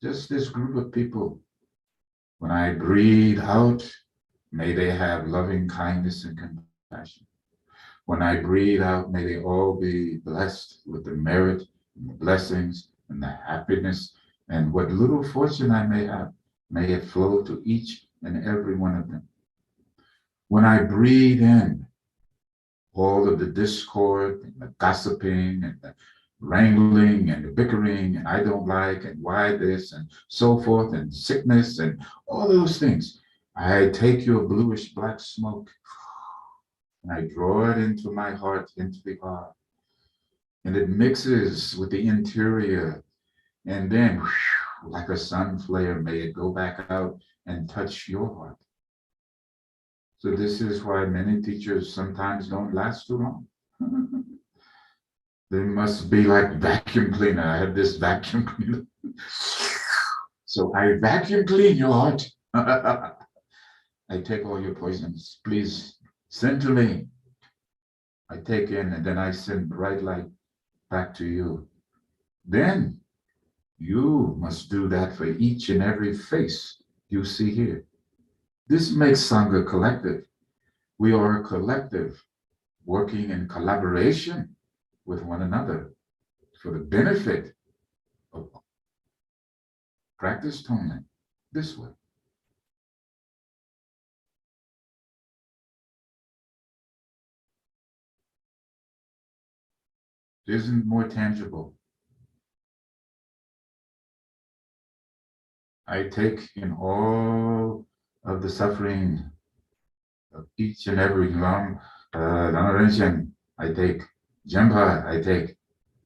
just this group of people, when I breathe out, may they have loving kindness and compassion. When I breathe out, may they all be blessed with the merit and the blessings and the happiness and what little fortune I may have, may it flow to each and every one of them. When I breathe in all of the discord and the gossiping and the wrangling and the bickering and I don't like and why this and so forth and sickness and all those things, I take your bluish black smoke and I draw it into my heart, into the heart, and it mixes with the interior. And then, whew, like a sun flare, may it go back out and touch your heart. So this is why many teachers sometimes don't last too long. They must be like vacuum cleaner. I have this vacuum cleaner. So I vacuum clean your heart. I take all your poisons. Please send to me. I take in and then I send bright light back to you. Then you must do that for each and every face you see here. This makes Sangha collective. We are a collective working in collaboration with one another for the benefit of practice Tonglen this way. It isn't more tangible. I take in all of the suffering of each and every Lam I take Jempa, I take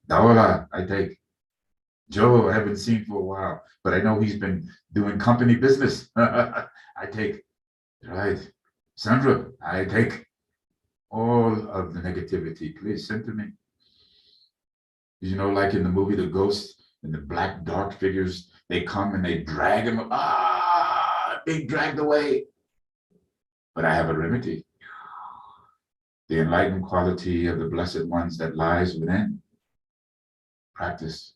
Dawala, I take Joe, I haven't seen for a while, but I know he's been doing company business. I take, right, Sandra, I take all of the negativity. Please send to me. You know, like in the movie The Ghost and the black dark figures, they come and they drag him, being dragged away. But I have a remedy. The enlightened quality of the blessed ones that lies within. Practice.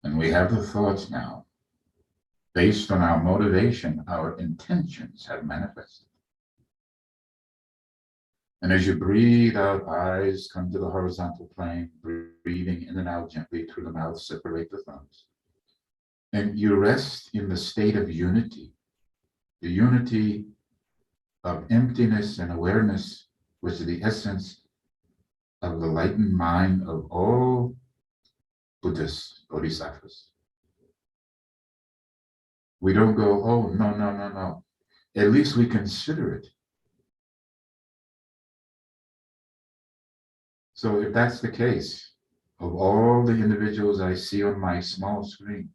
And we have the thoughts now. Based on our motivation, our intentions have manifested. And as you breathe out, eyes come to the horizontal plane, breathing in and out gently through the mouth, separate the thumbs. And you rest in the state of unity, the unity of emptiness and awareness, which is the essence of the enlightened mind of all Buddhist Bodhisattvas. We don't go, oh, no, no, no, no. At least we consider it. So if that's the case, of all the individuals I see on my small screen,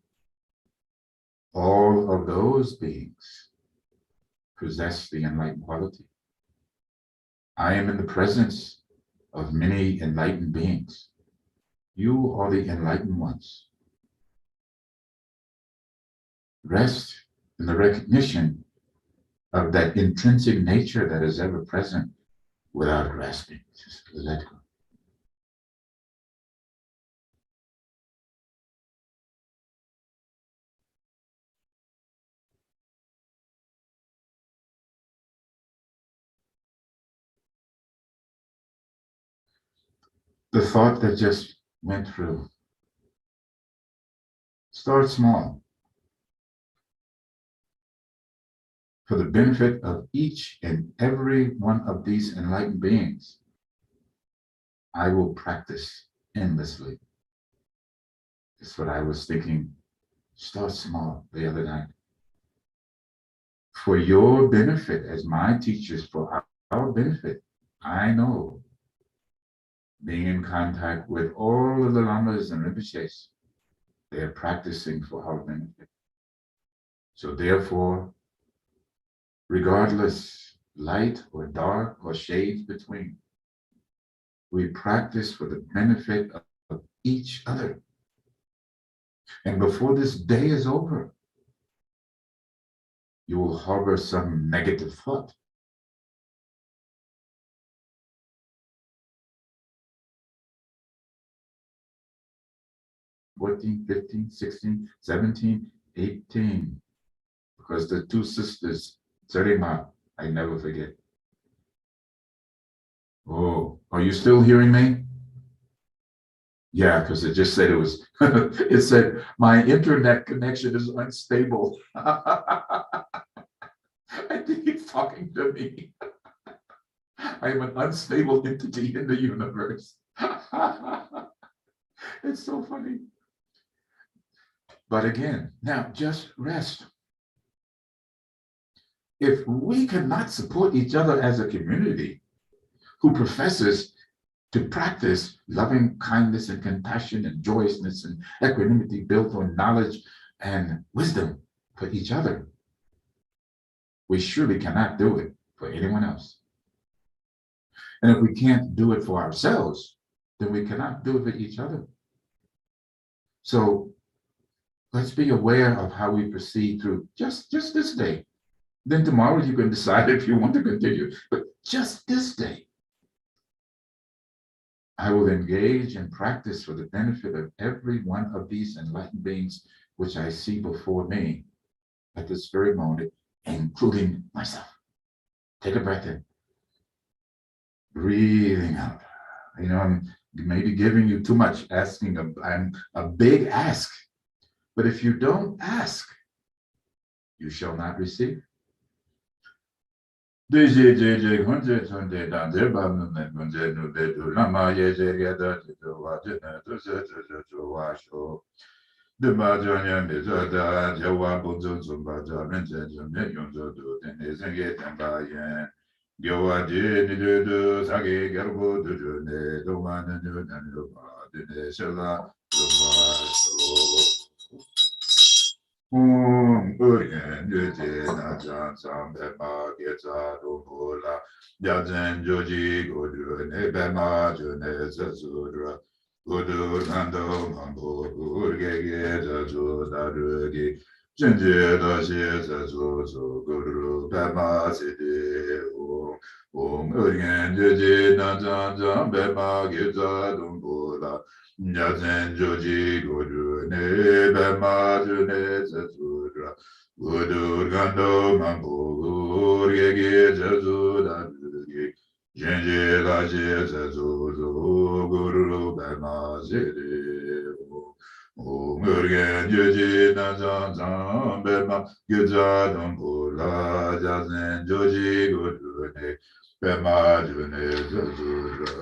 all of those beings possess the enlightened quality. I am in the presence of many enlightened beings. You are the enlightened ones. Rest in the recognition of that intrinsic nature that is ever present without grasping. Just let go. The thought that just went through. Start small. For the benefit of each and every one of these enlightened beings, I will practice endlessly. That's what I was thinking. Start small the other night. For your benefit, as my teachers, for our benefit, I know, being in contact with all of the lamas and rinpoches, they are practicing for our benefit. So therefore, regardless, light or dark or shades between, we practice for the benefit of each other. And before this day is over, you will harbor some negative thought. "14, 15, 16, 17, 18. Because the two sisters, Zarima, I never forget. Oh, are you still hearing me? Yeah, because it just said it was, it said, my internet connection is unstable. I think it's talking to me. I am an unstable entity in the universe. It's so funny. But again, now just rest. If we cannot support each other as a community who professes to practice loving kindness and compassion and joyousness and equanimity built on knowledge and wisdom for each other, we surely cannot do it for anyone else. And if we can't do it for ourselves, then we cannot do it for each other. So let's be aware of how we proceed through just this day. Then tomorrow you can decide if you want to continue, but just this day, I will engage in practice for the benefit of every one of these enlightened beings which I see before me at this very moment, including myself. Take a breath in. Breathing out. You know, I'm maybe giving you too much, asking a big ask. But if you don't ask, you shall not receive. Urgen Yuji Najan Sambema Getsa Dumula Yazen Joji Godu Nebema June Zazudra Gudu Nando Mambo Urge Geta Zudarugi Jinji Dashi Zazuzu Guru Bema Sidi Urgen Yuji Najan Sambema Getsa Dumula Yazen Joji Godu Nebema June Zazudra Gudur Gando Mambo Urge Zazudarugi Jinji Dashi Zazuzu Guru Bema Sidi Om Urgen Juji Nazan Zan Bema Gyuja Dongula Jazen Joji Gudune Bema June Zazura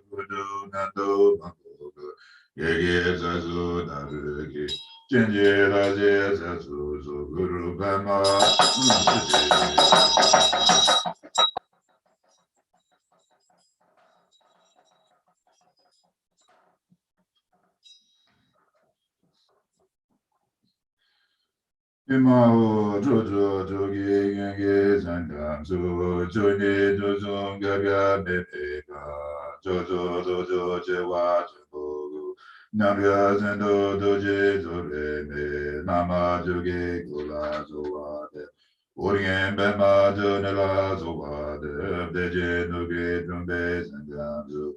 Gudu Nando Mangogu Yegi Zazu Narugi Jenji Raje Zazu Guru Bema Imao Jojo Jogi Gengi Zangam Su Juni Jojong Gaga Bepeka Jojo Jojo Jewa Jogu Nanga Zendo Doji Zore Me Nama Jogi Kula Zoade Orien Bema Jonela Zoade Deje Nugi Jumbe Zangam Su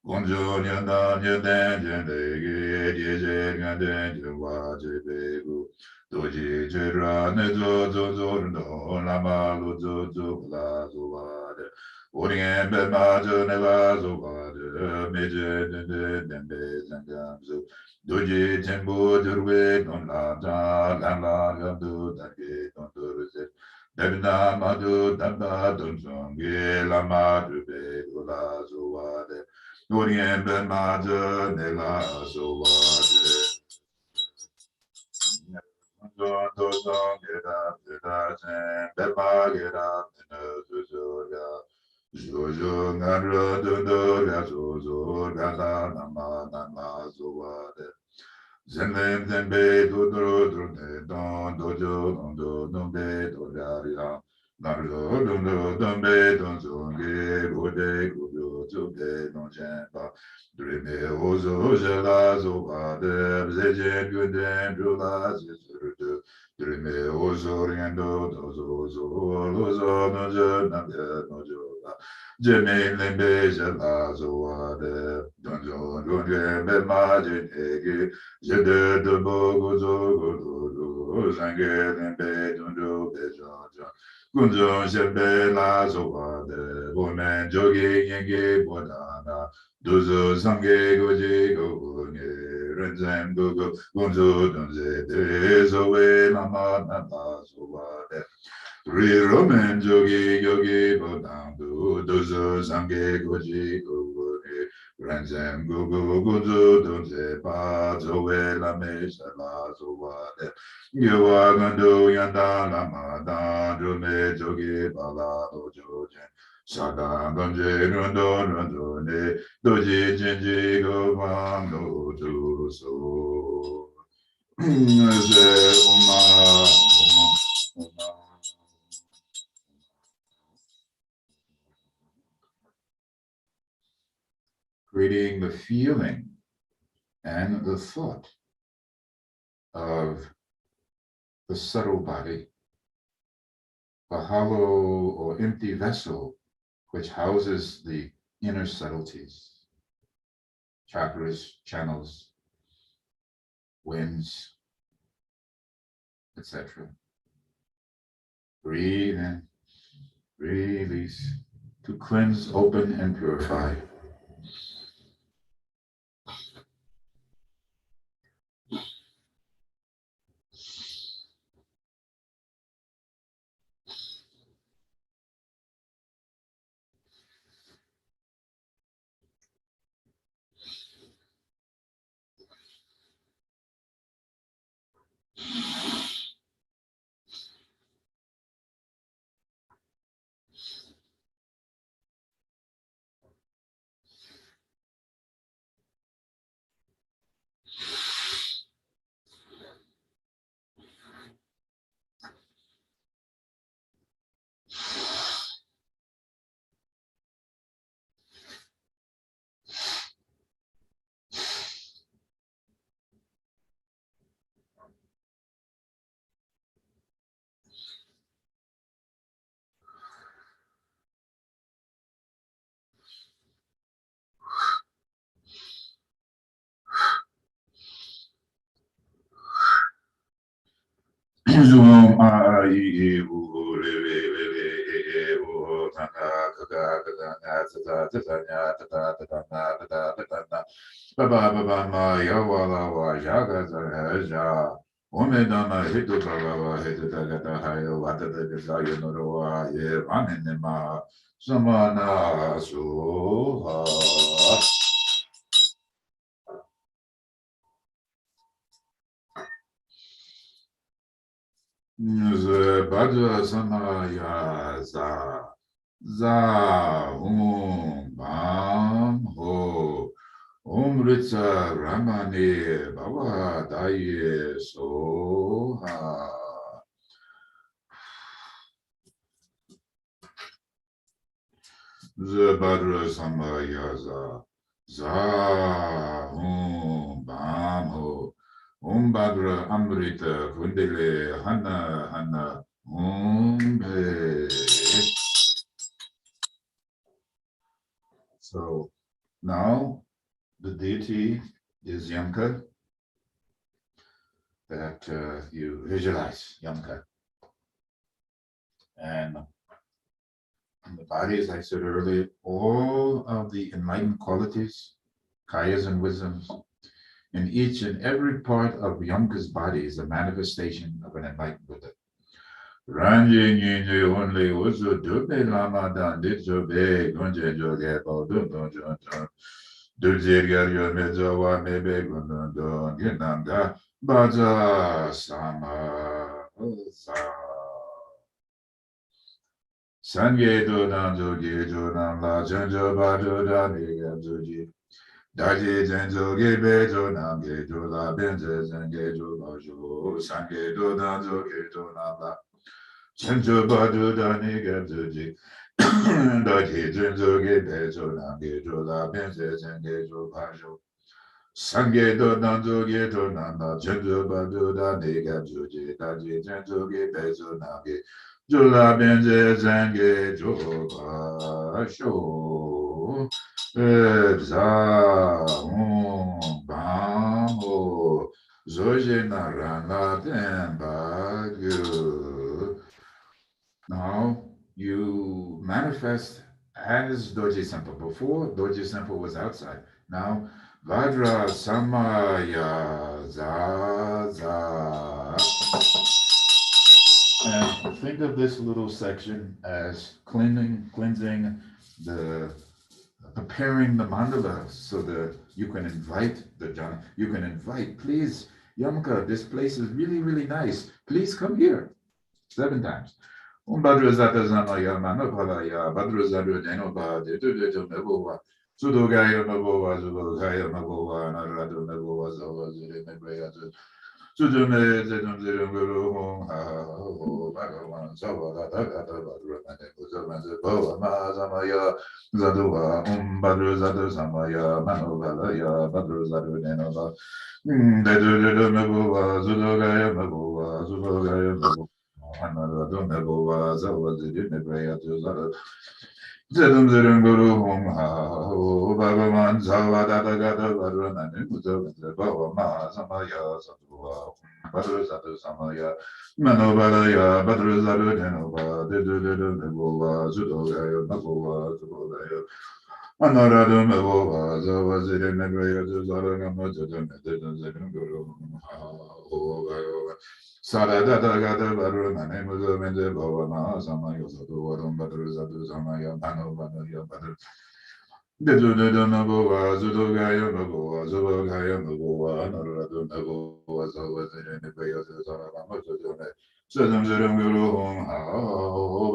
Gonjo Nyanda Nyanden Jendegi Jeje Nyanden Jewa Jebegu Doji Jira Nezo Zozo no Lama Lozo La Zoade Orien Bema Jonela Zoade Meje Dembe Zangamzo Doji Tembo Durwe Don La Lama Gabdo Dake Don Durze Debna Madu Damba Don Zonge Lama Dube La Zoade Orien Bema Jonela Zoade Jojo Nara Dodo Gazozo Gada Nama Nama Zoade Zenlem Zembe Dodro Drone Don Dojo Dondo Dombe Dodaria Nardo Dondo Dombe Donzonge Gode Godo Zobe Don Jemba Dreme Ozo Jela Zobade Zejen Gudem Jula Zizurdu Dreme Ozo Riendo Dozo Lozo Nojo Nande Nojo Jeme Lembe Jela Zoade Donjon Gunge Majin Ege Jede de Bogozo Godo Zange Lembe Dondo Bejonjon Gunjon Jembe La Zoade Women Jogi Yenge Bodana Dozo Zange Goji Gogunye Renzem Gogo Gunzo Donze Dezoe Lama Nana Zoade Roman Jogi Yogi Bodando Dozo Zange Goji Gogunye Renzem Gogo Gunzo Donze Pa Zoe Lame Shala Zoade Yowa Gando Yanda Lama Dan Jome Jogi Bala Dojojen Sada Ganje Rundo Rundo Ne Doji Jinji Go Bang No Tu So Creating the feeling and the thought of the subtle body, a hollow or empty vessel which houses the inner subtleties, chakras, channels, winds, etc. Breathe in, release, to cleanse, open, and purify. Omedama hitu bhagava hitu tagata hayo vatata gasaya norowa ye vanenema samana suha. Bhadra samaya za bam ho. Om Ritsa Ramane Baba Daye Soha. Zabadra Samaya za bam ho. Om Badra Amrita Kundele Hana Be. So now the deity is Yamka, that you visualize Yamka. And in the body, as I said earlier, all of the enlightened qualities, kayas and wisdoms, in each and every part of Yamka's body is a manifestation of an enlightened Buddha. Ranjing only was a dube lama dan ditso be gonje joge bo don Dulzirgar Mezawa Mebe Gundon Ginanda Baza Sama Sanye Dodan Zogi Jodan La Janjo Bado Daniga Zoji Daji Zenzo Gibe Jonam Gejo La Benze Zengejo Bajo Sange Dodan Zogi Jodan La Janjo Bado Daniga Zoji Daji Zenzo Gibe Jonam Gejo La Benze Zengejo Bajo Sange do nanzo ge do nanda chenzo ba do da ne ga zo je da je chenzo ge be zo na ge jo la ben je zange jo ba sho za ba mo zo je na ran la den ba gu. Now you manifest as Doji Sempa. Before, Doji Sempa was outside. Now Vajra Samaya za. And think of this little section as cleansing the preparing the mandala so that you can invite the jhana. You can invite, please, Yamka, this place is really, really nice. Please come here 7 times. Badrazata Zamaya Manapalaya, Badrazadu Denova, Dedu Mebova. Sudogaya Mabova, Zubogaya Mabova, Naradu Mabova, Zavazir, Mebrayatu, Sudume, Zedum Zirunguru, Bhagavan, Zavada, Badra, Boa, Mazamaya, Zadua, Badrazadu Samaya, Manovalaya, Badrazadu Denova, Dedu Mebova, Zudogaya Mabova, Zubogaya Mabova. Zedum Zedum Guru Hum Ha Bhagavan Zavada Gada Varunani Muzavan Bhava Samaya Satua Badru Satu Samaya Manobalaya Badru Zaru Denova Dedu Nebova Zudogaya Nabova Zudogaya Anaradu Mebova Zavazir Nebraya Zuzaragama Zedum Zedum Guru Hum Ha Sarada Gada Varunani Muzavan Bhava Samaya Satu Varum Badru Satu Samaya Manobalaya Badru Dedu Nabova Zudogaya Nabova Zubogaya Nabova Anaradu Nabova Zavazir Nebraya Zuzaragama Zedum Sedum Zedum Guru Hum Ha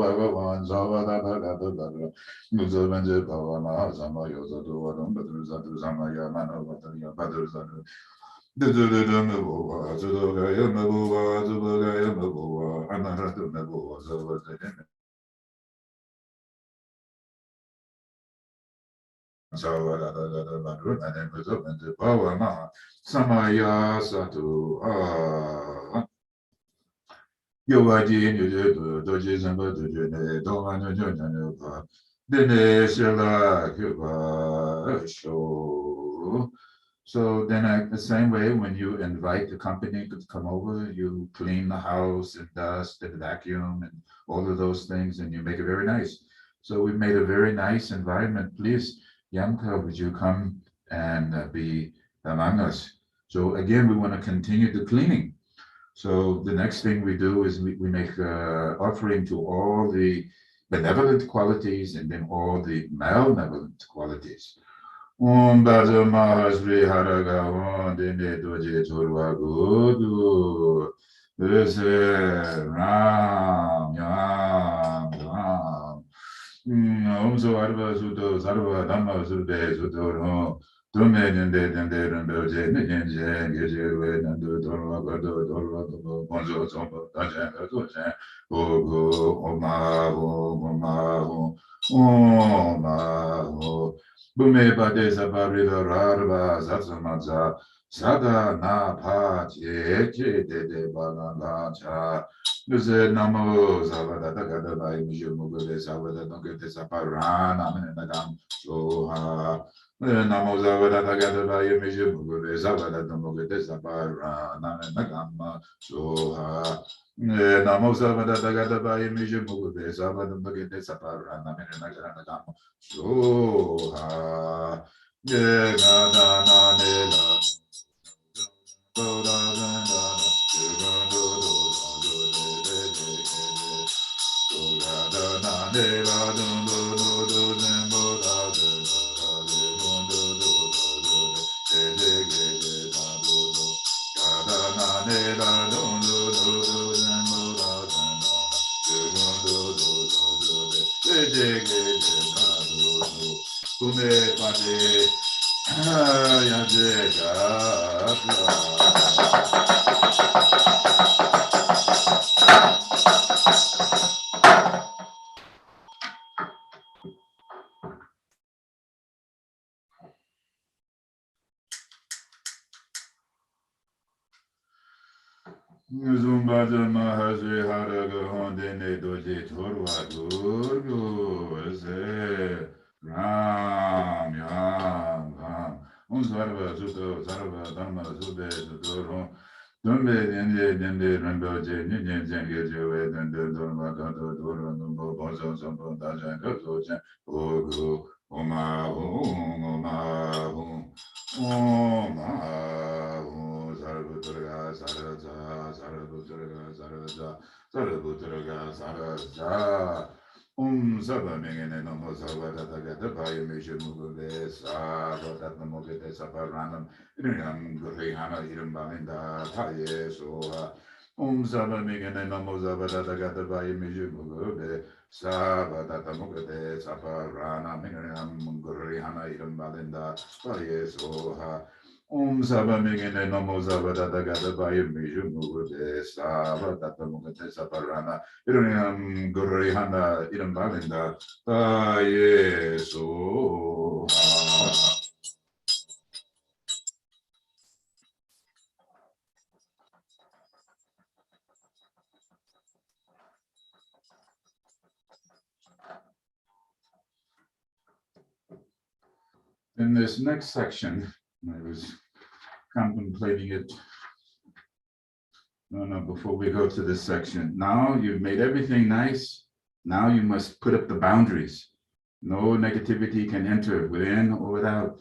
Bhagavan Zavada Gada Muzavan Bhava Samaya Satu Varum Badru Satu Samaya Manobalaya Badru Satu Mebova, Zudogaya Mebova, Zubogaya Mebova, Anaradu Mebova, Zavazin. Zavada Badru, and then Muzavan Bhava Samaya Satu. Yovaji, Doji Zamba, Domanu Jonanova, Dene Shila Kuba Show. So then the same way, when you invite the company to come over, you clean the house and dust and vacuum and all of those things, and you make it very nice. So we made a very nice environment. Please, Yamka, would you come and be among us? So again, we want to continue the cleaning. So the next thing we do is we make offering to all the benevolent qualities and then all the malevolent qualities. Om Baja Mahasri Haraga Om Dene Doje Chorwa Gudu Vese Ram Yam Ram Om Sarva Suto Sarva Dhamma Sute Suto No Tume Nende Dende Rambeje Nijenje Geje Nandu Dorwa Gado Dorwa Gobo Bonzo Sombo Dajen Gadojen Ogo Oma Oma Oma Bume Bade Sabarida Rarva Satsamaza Sada Na Pa Che Che De De Balanga Cha Nuse Namo Savada Gada Bai Mishu Mugade Savada Nogate Saparana Menagam Soha Namo Savada Gada Bai Mishu Mugade Savada Nogate Saparana Menagam Soha Namo Savada Gada Bai Mishu Mugade Savada Nogate Saparana Menagam Soha Gada Nela Zumbaja Mahasri Haraga Hondene Doji Torwa Gurgu Se Ram Yam Ram Sarva Suto Sarva Dharma Sube Sutoro Dumbe Dende Dende Rambo Je Nyen Jenge Jewe Dende Dharma Gato Doro Numbo Bozo Sombo Dajan Gato Jen Ogu Oma Oma Om Sarvutraga Saraja Sarvutraga Saraja Sarvutraga Saraja Om Saba Mingene Namo Savada Tagata Baya Mishu Mugule Savadat Namogete Saparanam Irinam Gurihana Irimbaminda Taye Soha Om Saba Mingene Namo Savada Tagata Baya Mishu Mugule Savadata Mugate Saparana Minam Gurihana Irimbaminda Taye Soha Om Saba Mingene Namo Savada Tagata Baya Mishu Mugule Savadata Mugate Saparana Irinam Gurihana Irimbaminda Taye Soha. In this next section, I was contemplating it. No, before we go to this section. Now you've made everything nice. Now you must put up the boundaries. No negativity can enter within or without.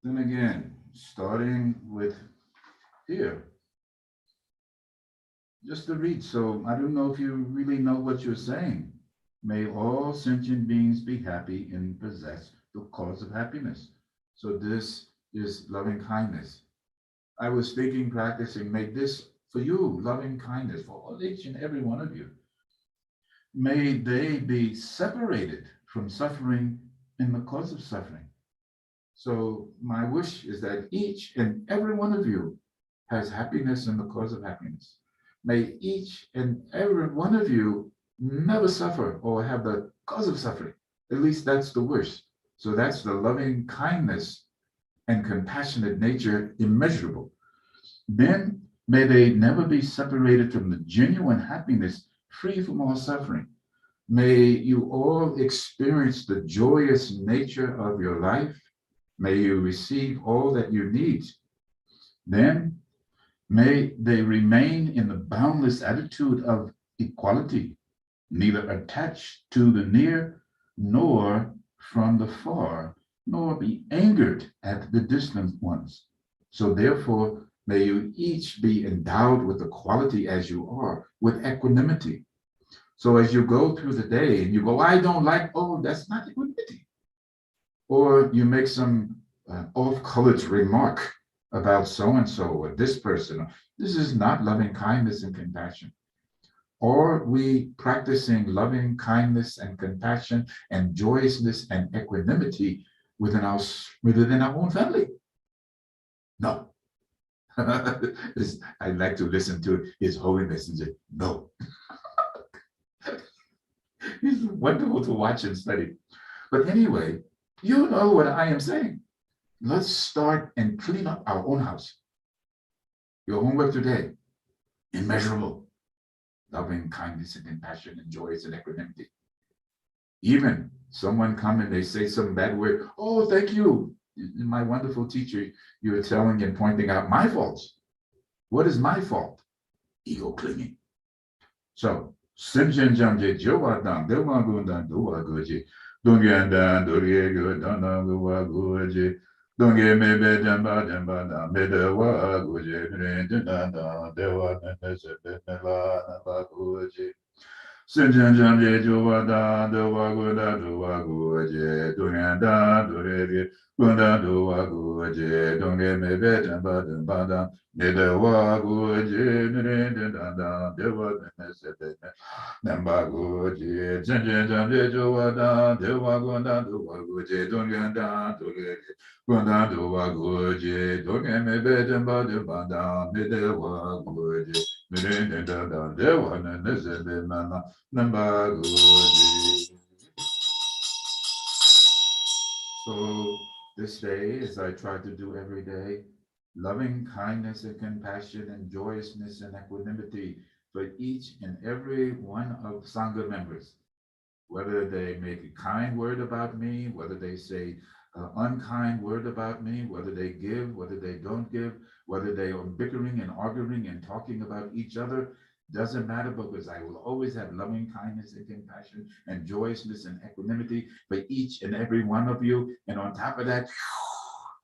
Then again, starting with here, just to read. So I don't know if you really know what you're saying. May all sentient beings be happy and possess the cause of happiness. So this is loving kindness. I was thinking, practicing, make this for you, loving kindness for all, each and every one of you. May they be separated from suffering and the cause of suffering. So my wish is that each and every one of you has happiness and the cause of happiness. May each and every one of you never suffer or have the cause of suffering. At least that's the wish. So that's the loving kindness and compassionate nature immeasurable. Then may they never be separated from the genuine happiness free from all suffering. May you all experience the joyous nature of your life. May you receive all that you need. Then may they remain in the boundless attitude of equality, neither attached to the near nor from the far, nor be angered at the distant ones. So therefore, may you each be endowed with the quality as you are, with equanimity. So as you go through the day and you go, I don't like, oh, that's not equanimity. Or you make some off-colored remark about so-and-so or this person. This is not loving kindness and compassion. Or we practicing loving kindness and compassion and joyousness and equanimity within our own family? No. I like to listen to His Holiness and say, no. It's wonderful to watch and study. But anyway, you know what I am saying. Let's start and clean up our own house. Your homework today, immeasurable. Loving kindness and compassion and joys and equanimity. Even someone come and they say some bad word. Oh, thank you. My wonderful teacher, you were telling and pointing out my faults. What is my fault? Ego clinging. So, Simchen Jamje Jowadan, Dewagundan, Duwaguji, Dungandan, Duriego, Danaguaguji, Dunge Mebe Damba Damba, Medawaguji, Rindana, Dewa Nenela, Nabaguji. Simchen Jamje Jowadan, Dewagunda, Duwaguji, Dungandan, Duregi, Gunda, Duwaguji, Dunge Mebe Damba Damba, Medawaguji, Rindana, Dewa Nenela. Nambaguji, Jenjanja Jovada, Devagunda, Duwaguji, Dunganda, Dugegi, Gunda, Duwaguji, Dungame Bedamba, Devanda, Midewaguji, Mirindanda, Dewana, Nezebimana, Nambaguji. So this day, as I try to do every day, loving kindness and compassion and joyousness and equanimity for each and every one of Sangha members, whether they make a kind word about me, whether they say an unkind word about me, whether they give, whether they don't give, whether they are bickering and arguing and talking about each other, doesn't matter, because I will always have loving kindness and compassion and joyousness and equanimity for each and every one of you. And on top of that,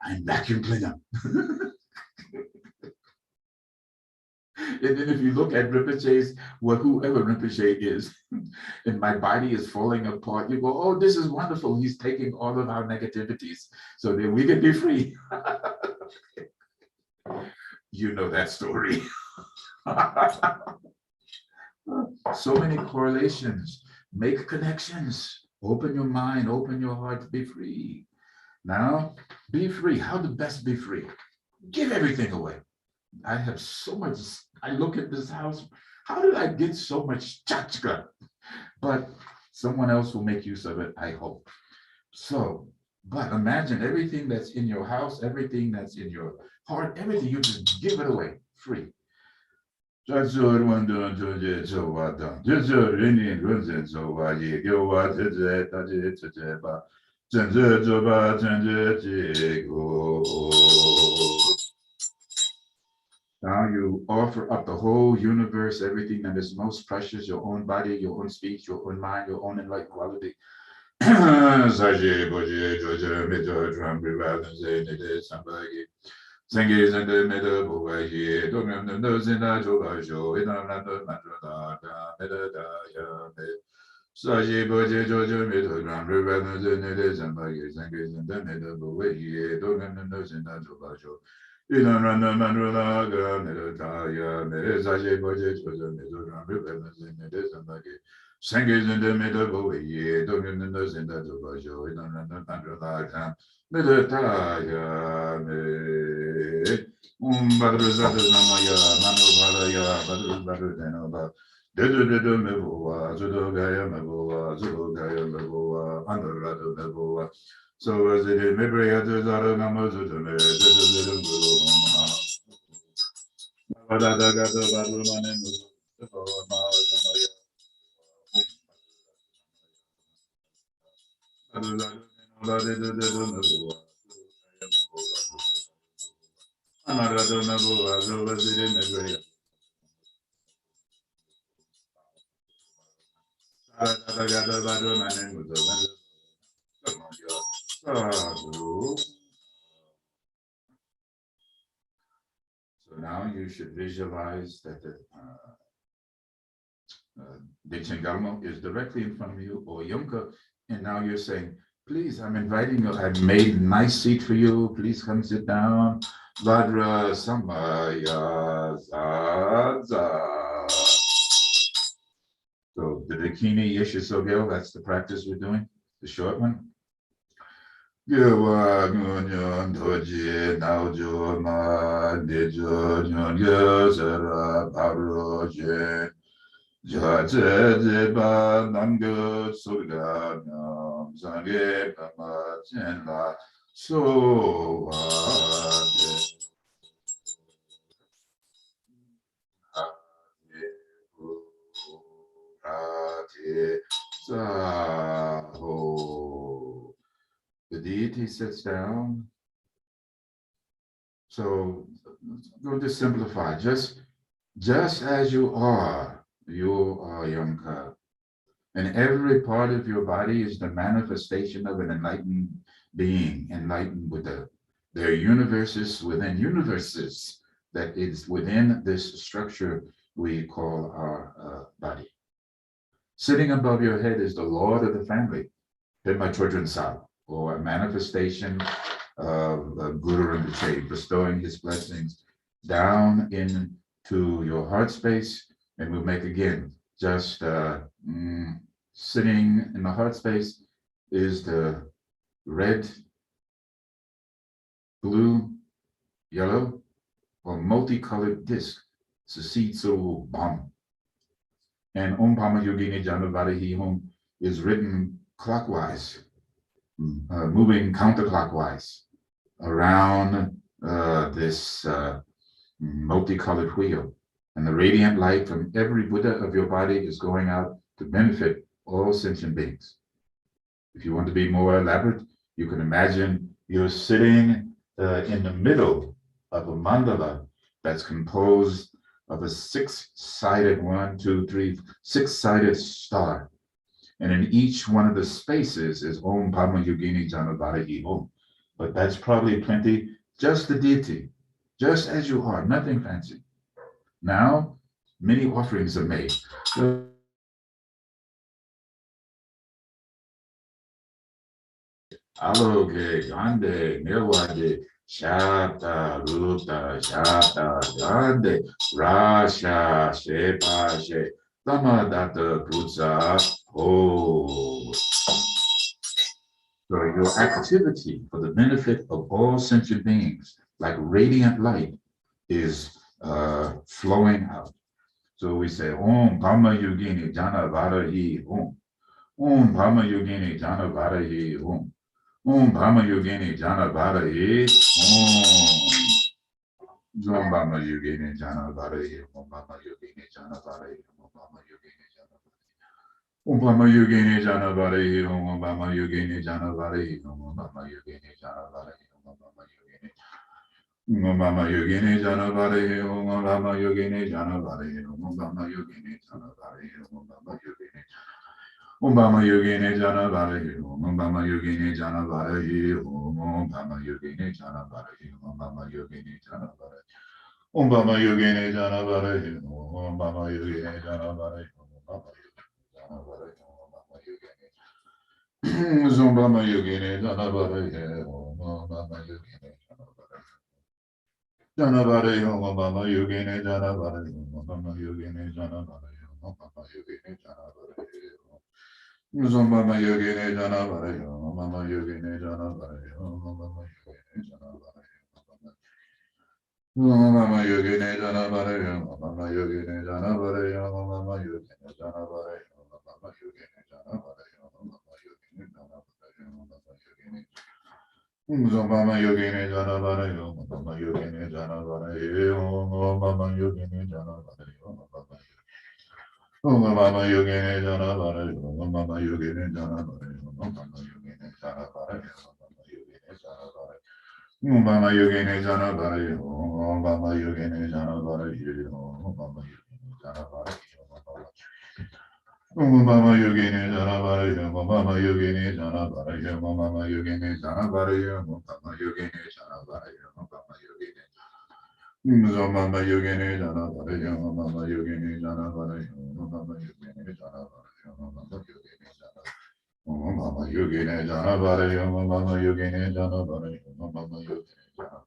I'm vacuum cleaner. And then if you look at Rinpoche's, whoever Rinpoche is, and my body is falling apart, you go, oh, this is wonderful. He's taking all of our negativities so that we can be free. You know that story. So many correlations. Make connections. Open your mind, open your heart, be free. Now, be free. How to best be free? Give everything away. I have so much, I look at this house, how did I get so much tchotchke? But someone else will make use of it, I hope. So, but imagine everything that's in your house, everything that's in your heart, everything, you just give it away, free. Now you offer up the whole universe, everything that is most precious, your own body, your own speech, your own mind, your own enlightened quality. So as it is, maybe others are the numbers of the So now you should visualize that the Chengalmo is directly in front of you, or Yonka, and now you're saying, please, I'm inviting you. I've made a nice seat for you. Please come sit down. Vadra Samaya Zaza. So the Dakini Yeshisogel, that's the practice we're doing, the short one. Yewa nyon doji naujo ma dejo nyon yosara baro jen. Jajeba namgo soga nam zange kama jenla so the deity sits down. So go to simplify. Just as you are Yonka. And every part of your body is the manifestation of an enlightened being, enlightened with their universes within universes that is within this structure we call our body. Sitting above your head is the Lord of the family, Pema Chodron Sa, or a manifestation of Guru Rinpoche, bestowing his blessings down into your heart space. And we'll make again, just sitting in the heart space is the red, blue, yellow, or multicolored disc, Sasitsu Bam. And Om Pama Yogini Janavadahi Hum is written clockwise, moving counterclockwise around this multicolored wheel. And the radiant light from every Buddha of your body is going out to benefit all sentient beings. If you want to be more elaborate, you can imagine you're sitting in the middle of a mandala that's composed of a six-sided six-sided star. And in each one of the spaces is Om Pama Yogini Janavadahi Om. But that's probably plenty, just the deity, just as you are, nothing fancy. Now, many offerings are made. Aloge, Gande, Nirwade, Shata, Ruta, Shata, Gande, Rasha, Shepa, She, Tamadata, Putsa, Oh. So your activity for the benefit of all sentient beings, like radiant light, is flowing out. So we say, Om Pama Yogini Jana Varahi Om. Om Pama Yogini Jana Varahi Om. Om Pama Yogini Jana Varahi Om. Om Pama Yogini Jana Varahi Om Pama Yogini Jana Varahi Om Pama Yogini Jana Varahi Om Pama Yogini Jana Varahi Om Pama Yogini Jana Varahi Om Pama Yogini Jana Varahi Om Pama Yogini Om Mama Yogini Janavare, Om Mama Yogini Janavare, Om Mama Yogini Janavare, Om Mama Yogini. Om Mama Yogini Janavare, Om Mama Yogini Janavare, Om Mama Yogini Janavare, Om Mama Yogini Janavare. Om Mama Yogini Janavare, Om Mama Yogini Janavare, Om Mama Yogini Janavare, Om Mama Yogini. Zombama Yogini Janavare, Om Mama Yogini Janavare. Janavare Om Mama Yogini Janavare Om Mama Yogini Janavare Om Mama Yogini Janavare Zombama Yogini Janavare Om Mama Yogini Janavare Om Mama Yogini Janavare Om Mama Yogini Janavare Om Mama Yogini Janavare Om Mama Yogini Janavare Om Mama Yogini Janavare Om Mama Yogini Janavare Om Mama Yogini Mama yogini jana bara yo, mama yogini jana bara yo, mama yogini jana bara yo, mama yogini jana bara yo, mama yogini jana bara yo, mama yogini jana bara yo, mama yogini jana bara yo, mama yogini jana bara yo, mama yogini jana bara yo, Mama yogini jana bara yo, mama yogini jana bara yo, mama yogini jana bara yo, mama yogini jana bara yo, mama yogini. Mama yogini jana bara yo, mama yogini jana bara yo, mama yogini jana bara yo, mama yogini jana. Mama yogini jana bara yo, mama yogini jana bara yo, mama yogini jana.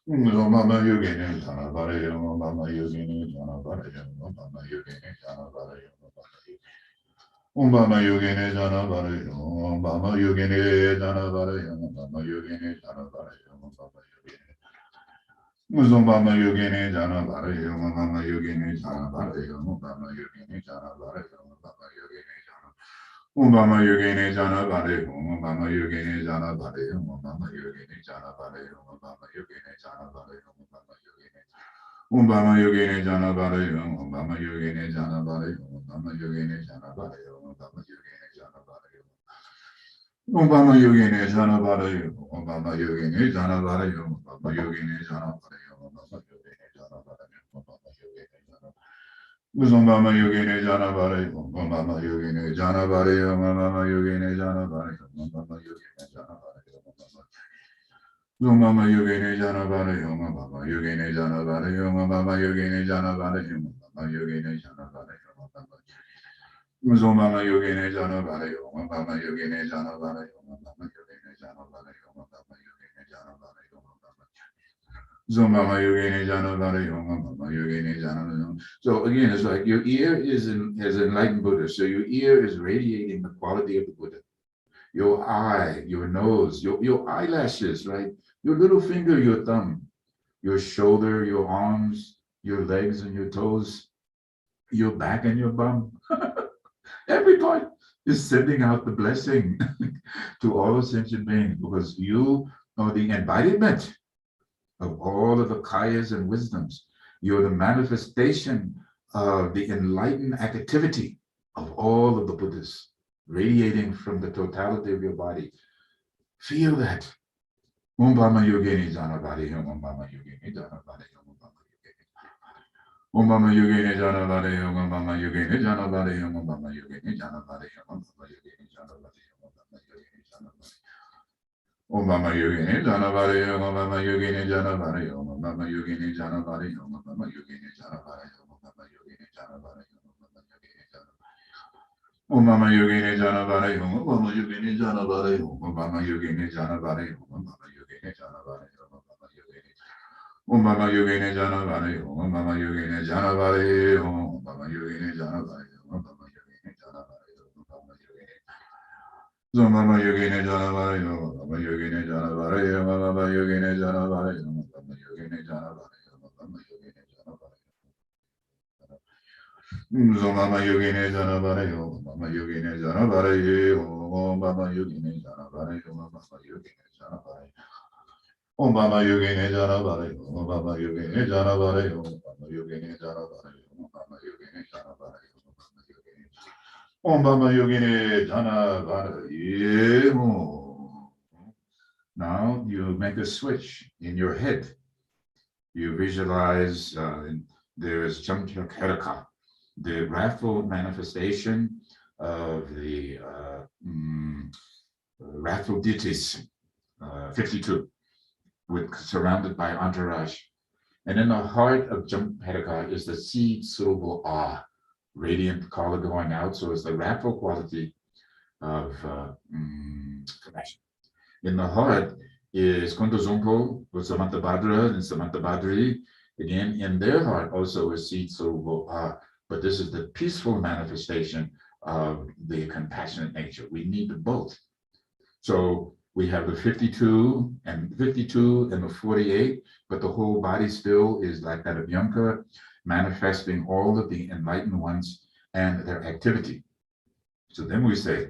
Mama yogini jana bara yo, mama yogini jana bara yo, mama yogini jana bara yo, mama yogini. Mama yogini jana bara yo, mama yogini jana bara yo, mama yogini jana bara yo, mama yogini. Mama yogini jana bara yo, mama yogini jana bara yo, mama yogini jana bara yo, mama yogini jana. Mama yogini jana bara yo, mama yogini jana bara yo, mama yogini jana bara yo, mama yogini jana bara yo, mama yogini. Mama yogini jana bara yo, mama yogini jana bara yo, mama yogini jana bara yo, mama yogini jana bara yo. Mama yogini jana bara yo, mama yogini jana bara yo, mama yogini jana bara yo, mama yogini jana bara yo, mama yogini jana. Mama yogini jana bara yo, mama yogini jana bara yo, mama yogini jana bara yo, mama yogini jana bara yo, Mama yogini jana bara yo, mama yogini jana bara yo, mama yogini jana bara yo, mama yogini jana bara yo, mama yogini jana bara yo, mama yogini jana bara yo, mama yogini jana bara yo, mama yogini jana bara yo, mama yogini jana bara yo, mama yogini jana bara yo. So again, it's like your ear is enlightened Buddha. So your ear is radiating the quality of the Buddha. Your eye, your nose, your eyelashes, right? Your little finger, your thumb, your shoulder, your arms, your legs and your toes, your back and your bum. Every part is sending out the blessing to all sentient beings because you are the embodiment of all of the kayas and wisdoms. You're the manifestation of the enlightened activity of all of the Buddhas radiating from the totality of your body. Feel that. Mama yogini jana bari yo, mama yogini jana bari yo, mama yogini jana bari yo, mama yogini jana bari yo, mama yogini jana bari yo, mama yogini jana bari yo, mama yogini jana bari yo, mama yogini jana bari yo, mama yogini jana bari yo, mama yogini jana bari yo, mama yogini jana bari yo, mama yogini jana bari yo, mama yogini jana bari yo, mama yogini jana bari yo, mama yogini jana bari yo, mama yogini jana bari yo, mama yogini jana bari yo, mama yogini jana bari yo, mama yogini jana bari yo, mama yogini. So mama yogini jana bari yo, mama yogini jana bari yo, mama yogini jana bari yo, mama yogini jana bari yo, mama yogini jana bari yo. So mama yogini jana bari yo, mama yogini jana bari yo, mama yogini jana bari yo, mama yogini jana bari yo. Mama yogini jana bari yo, mama yogini jana bari yo, mama yogini jana bari yo, mama yogini jana bari yo, mama yogini. Mama yogini jana bari yo. Now you make a switch in your head. You visualize there is Chamchakaraka, the wrathful manifestation of the wrathful deities, 52, surrounded by entourage. And in the heart of Chamchakaraka is the seed suitable awe, radiant color going out. So it's the wrathful quality of compassion. In the heart is Kondozumpo with Samantabhadra and Samantabhadri. Again, in their heart also is seed suitable awe. But this is the peaceful manifestation of the compassionate nature. We need both. So we have the 52 and the 48, but the whole body still is like that of Yamka, manifesting all of the enlightened ones and their activity. So then we say,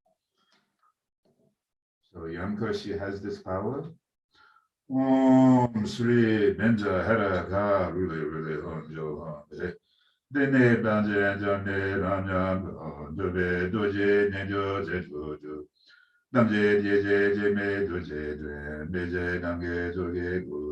Yamkashi has this power. Om Sri Benja Hera Ka Rule Honjo Hon. Dene Banje Jane Ramyam Dobe Doje Nejo Jeju. Namje Jeje Jeme Doje Beje Namge Doge Guru.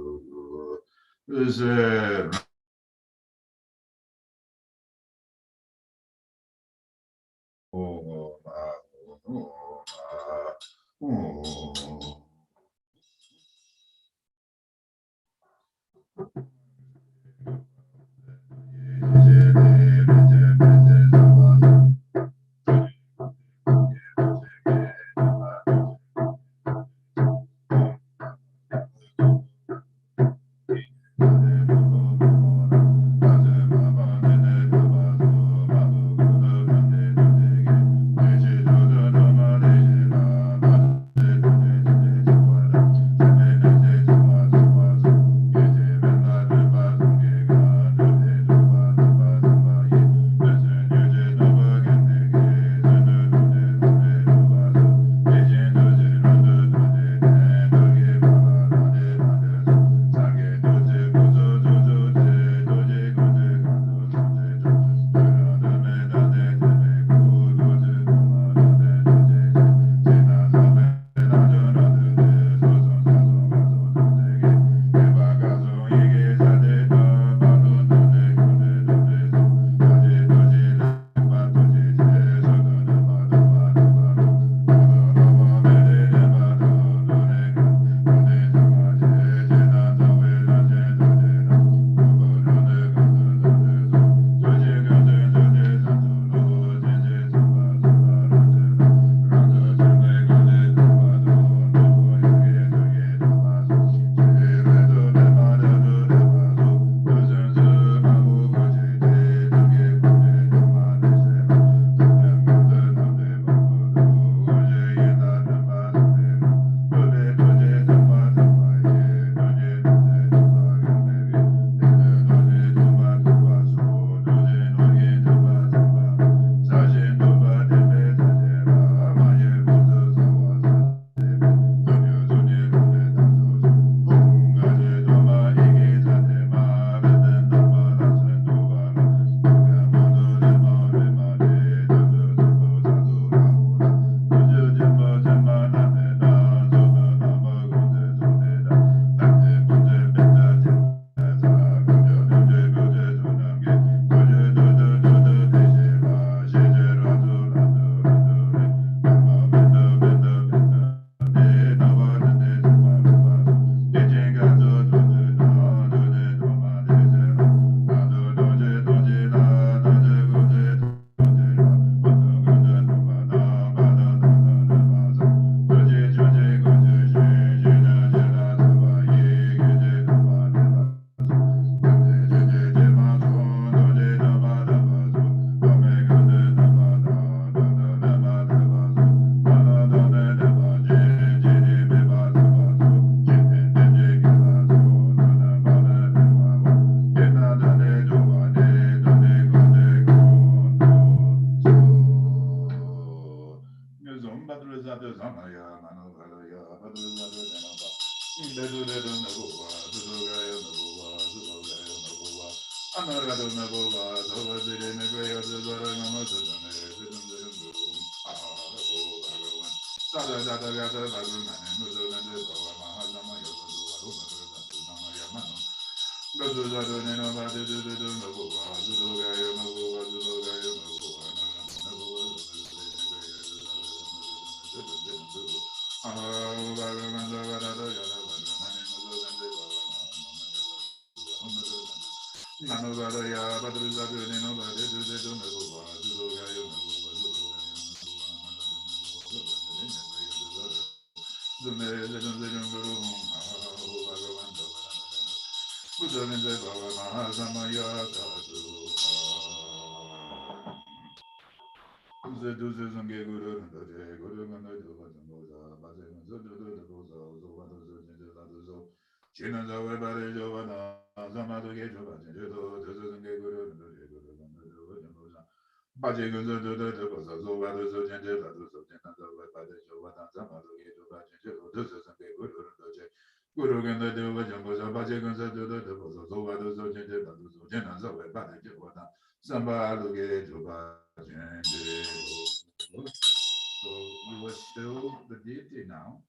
you are still the deity now,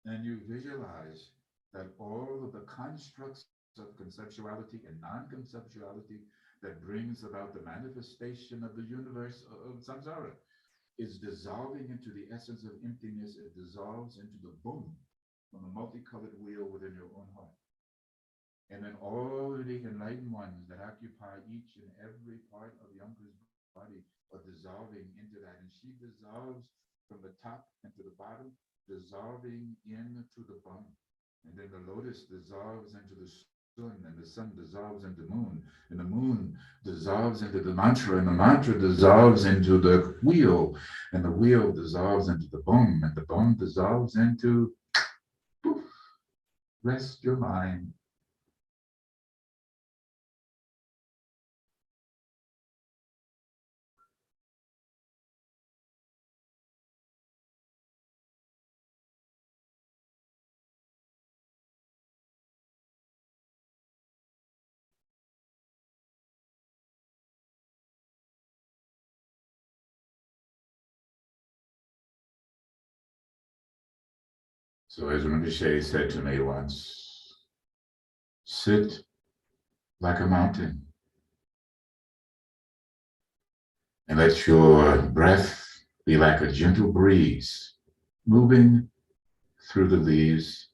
and you visualize that all of the constructs of conceptuality and non-conceptuality that brings about the manifestation of the universe of samsara is dissolving into the essence of emptiness. It dissolves into the boom on the multicolored wheel within your own heart. And then all of the enlightened ones that occupy each and every part of Yonka's body are dissolving into that. And she dissolves from the top into the bottom, dissolving into the bum. And then the lotus dissolves into the sun, and the sun dissolves into the moon, and the moon dissolves into the mantra, and the mantra dissolves into the wheel, and the wheel dissolves into the bum, and the bum dissolves into poof, rest your mind. So as Rinpoche said to me once, sit like a mountain and let your breath be like a gentle breeze moving through the leaves,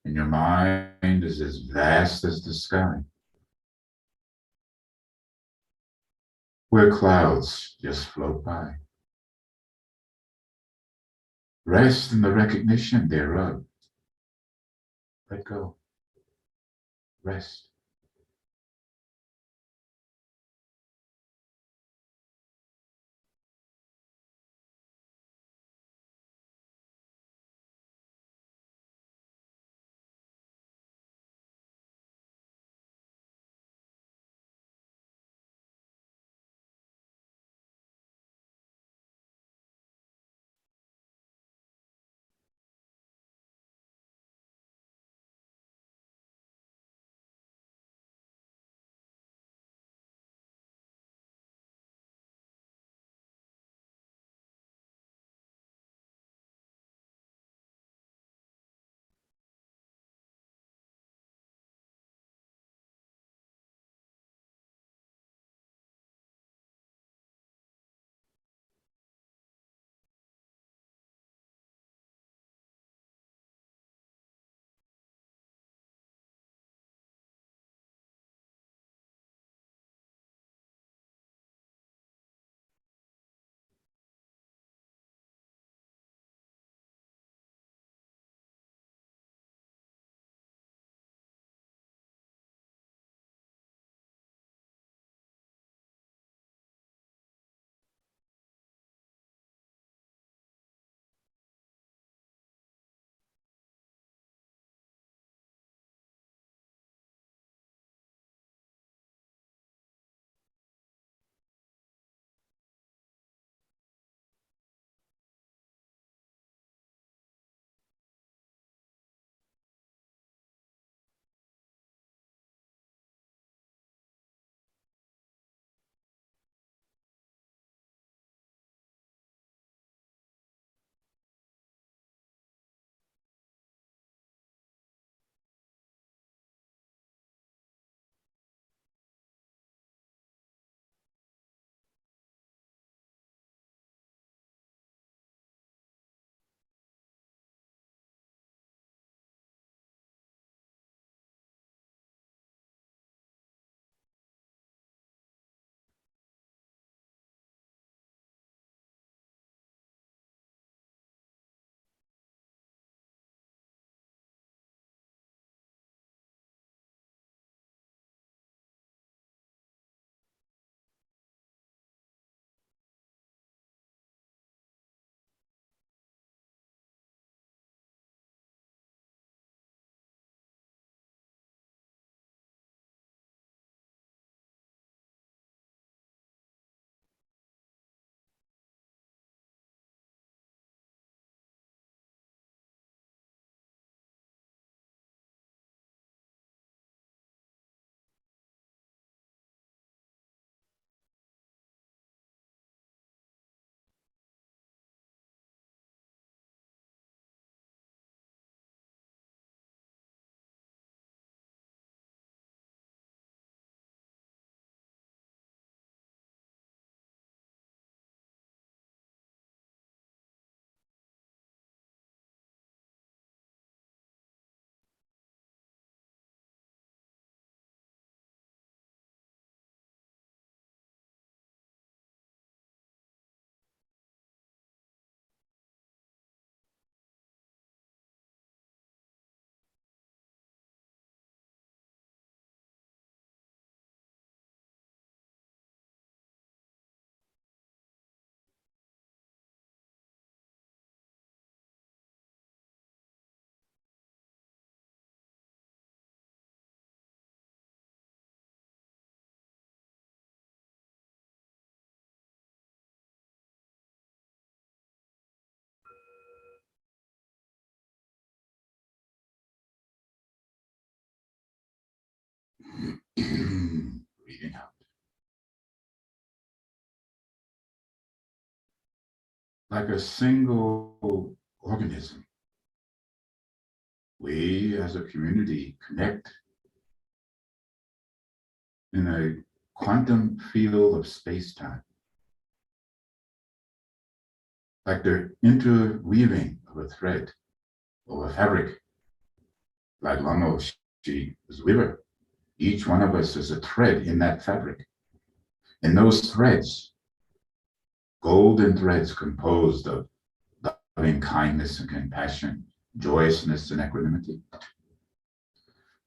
and your mind is as vast as the sky, where clouds just float by. Rest in the recognition thereof. Let go. Rest. Breathing out. Like a single organism, we as a community connect in a quantum field of space-time, like the interweaving of a thread or a fabric, like Lama she is a weaver. Each one of us is a thread in that fabric. And those threads, golden threads composed of loving kindness and compassion, joyousness and equanimity.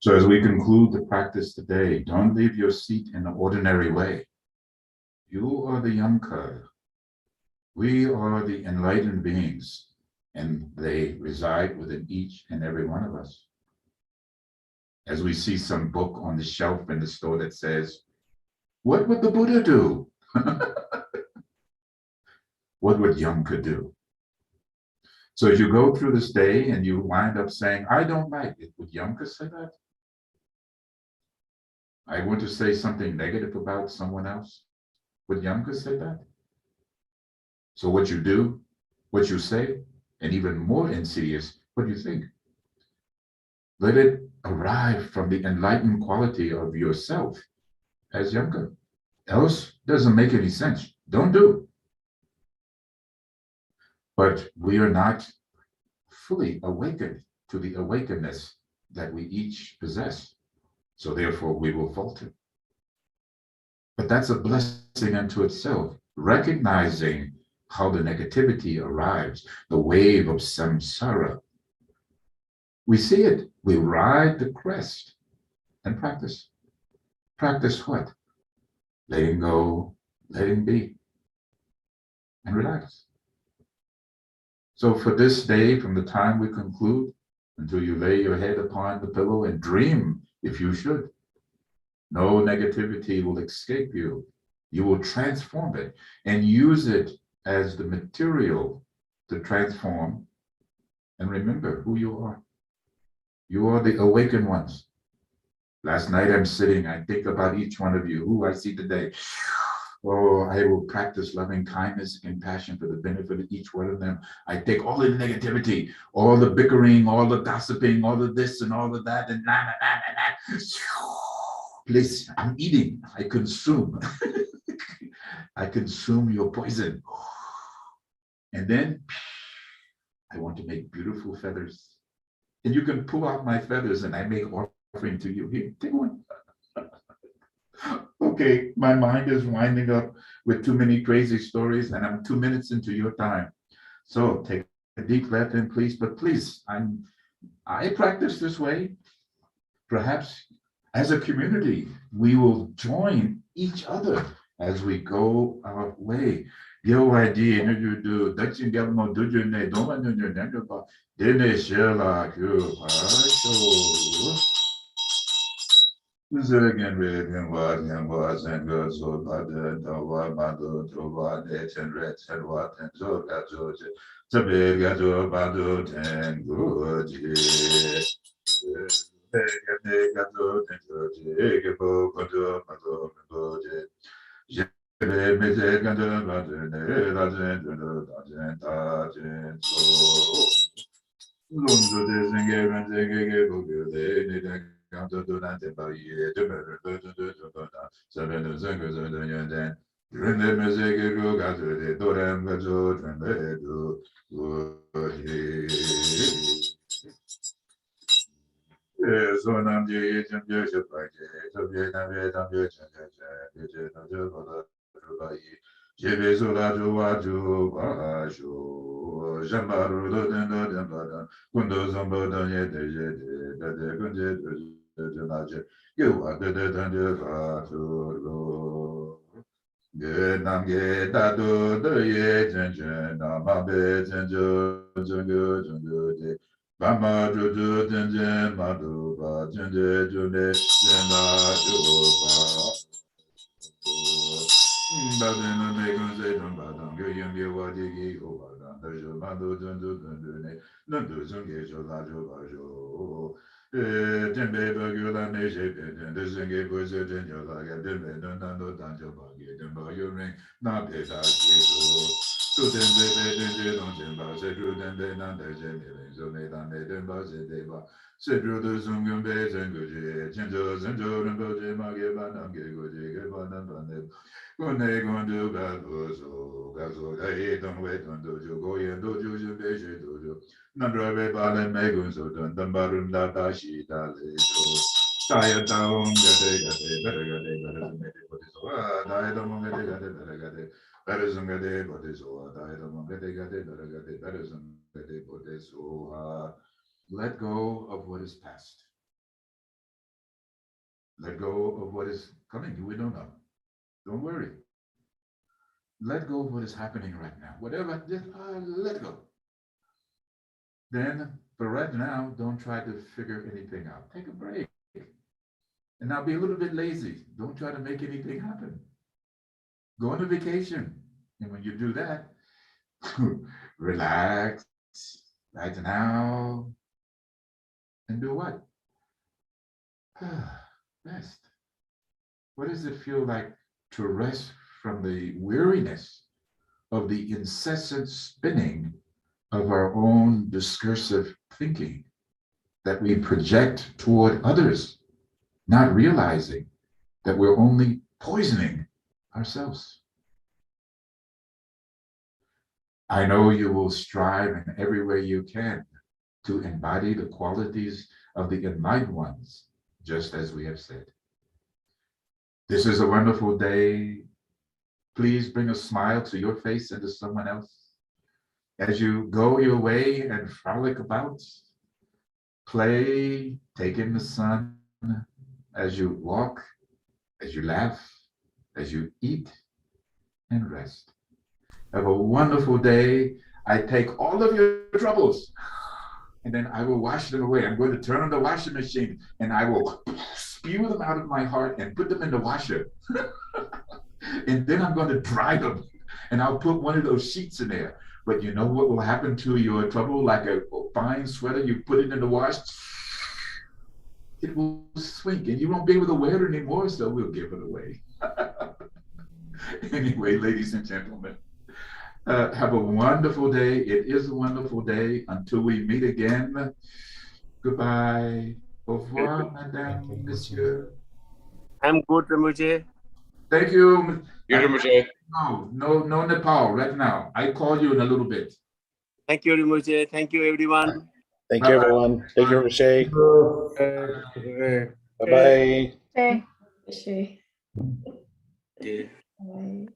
So as we conclude the practice today, don't leave your seat in the ordinary way. You are the Yamka. We are the enlightened beings, and they reside within each and every one of us. As we see some book on the shelf in the store that says, what would the Buddha do? What would Yamka do? So as you go through this day and you wind up saying, I don't like it, would Yamka say that? I want to say something negative about someone else. Would Yamka say that? So what you do, what you say, and even more insidious, what do you think? Let it arrive from the enlightened quality of yourself as Yamka. Else doesn't make any sense. Don't do. But we are not fully awakened to the awakeness that we each possess. So therefore we will falter. But that's a blessing unto itself, recognizing how the negativity arrives, the wave of samsara. We see it, we ride the crest and practice. Practice what? Letting go, letting be, and relax. So for this day, from the time we conclude until you lay your head upon the pillow and dream, if you should, no negativity will escape you. You will transform it and use it as the material to transform. And remember who you are. You are the awakened ones. Last night I'm sitting, I think about each one of you, who I see today. Oh, I will practice loving kindness and compassion for the benefit of each one of them. I take all the negativity, all the bickering, all the gossiping, all of this and all of that, and please, I'm eating, I consume. I consume your poison. And then I want to make beautiful feathers. And you can pull out my feathers and I make offering to you. Here, take one. Okay, my mind is winding up with too many crazy stories and I'm 2 minutes into your time. So take a deep breath in, please. But please, I practice this way. Perhaps as a community, we will join each other as we go our way. Yo idea you do Dutch and Gavmo do you ne don't know your name about didn't share like you again read and was and goes so but the one bando to one and red and what and so got so big got to bando and good Nam ge da do do ye chen chen na ma be chen jo chen ge de ba ma ju ju chen chen ma du ba chen je ju de chen ma ju ba da de na me gun se dong ba dong ge yin ge wa ji ge ho ba da de ju ma du chen ju de ne na du chen ge jo la ju ba jo Tembe bagula meje peden, dezinge boze denyo laga, dembe nando danjo bagi, demba yuring, na peta kito. Tu tembe beden non temba, se tru tembe nande jemile, zo me dame demba se deba. Se tru de zungum be zengoje, chenjo zenjo remboje mage banange goje, geba nambane. Kone gondo gazo, gazo, gaye don we don dojo, goye dojo, jembe dojo. Nandrave bale megun so dun dambarum da dashi da le so. Daya daum gade gade, better gade, better than gade, but it's all. Daya daum gade gade, better gade, better than gade, but it's all. Daya daum gade gade, better gade, better than gade, but it's all. Let go of what is past. Let go of what is coming. We don't know. Don't worry. Let go of what is happening right now. Whatever, just let go. Then, for right now, don't try to figure anything out. Take a break. And now be a little bit lazy. Don't try to make anything happen. Go on a vacation. And when you do that, relax right now. And do what? Rest. What does it feel like to rest from the weariness of the incessant spinning of our own discursive thinking that we project toward others, not realizing that we're only poisoning ourselves? I know you will strive in every way you can to embody the qualities of the enlightened ones, just as we have said. This is a wonderful day. Please bring a smile to your face and to someone else. As you go your way and frolic about, play, take in the sun, as you walk, as you laugh, as you eat and rest. Have a wonderful day. I take all of your troubles and then I will wash them away. I'm going to turn on the washing machine and I will spew them out of my heart and put them in the washer. And then I'm going to dry them and I'll put one of those sheets in there. But you know what will happen to your trouble? Like a fine sweater, you put it in the wash, it will swing and you won't be able to wear it anymore, so we'll give it away. Anyway, ladies and gentlemen, have a wonderful day. It is a wonderful day. Until we meet again, goodbye. Au revoir, madame, monsieur. I'm good, Ramuje. Thank you. You, Ramuje. No Nepal right now. I call you in a little bit. Thank you, Ramuje. Thank you, everyone. Thank you, everyone. Take care, Ramuje. Bye-bye. Hey, is she? Yeah. Bye.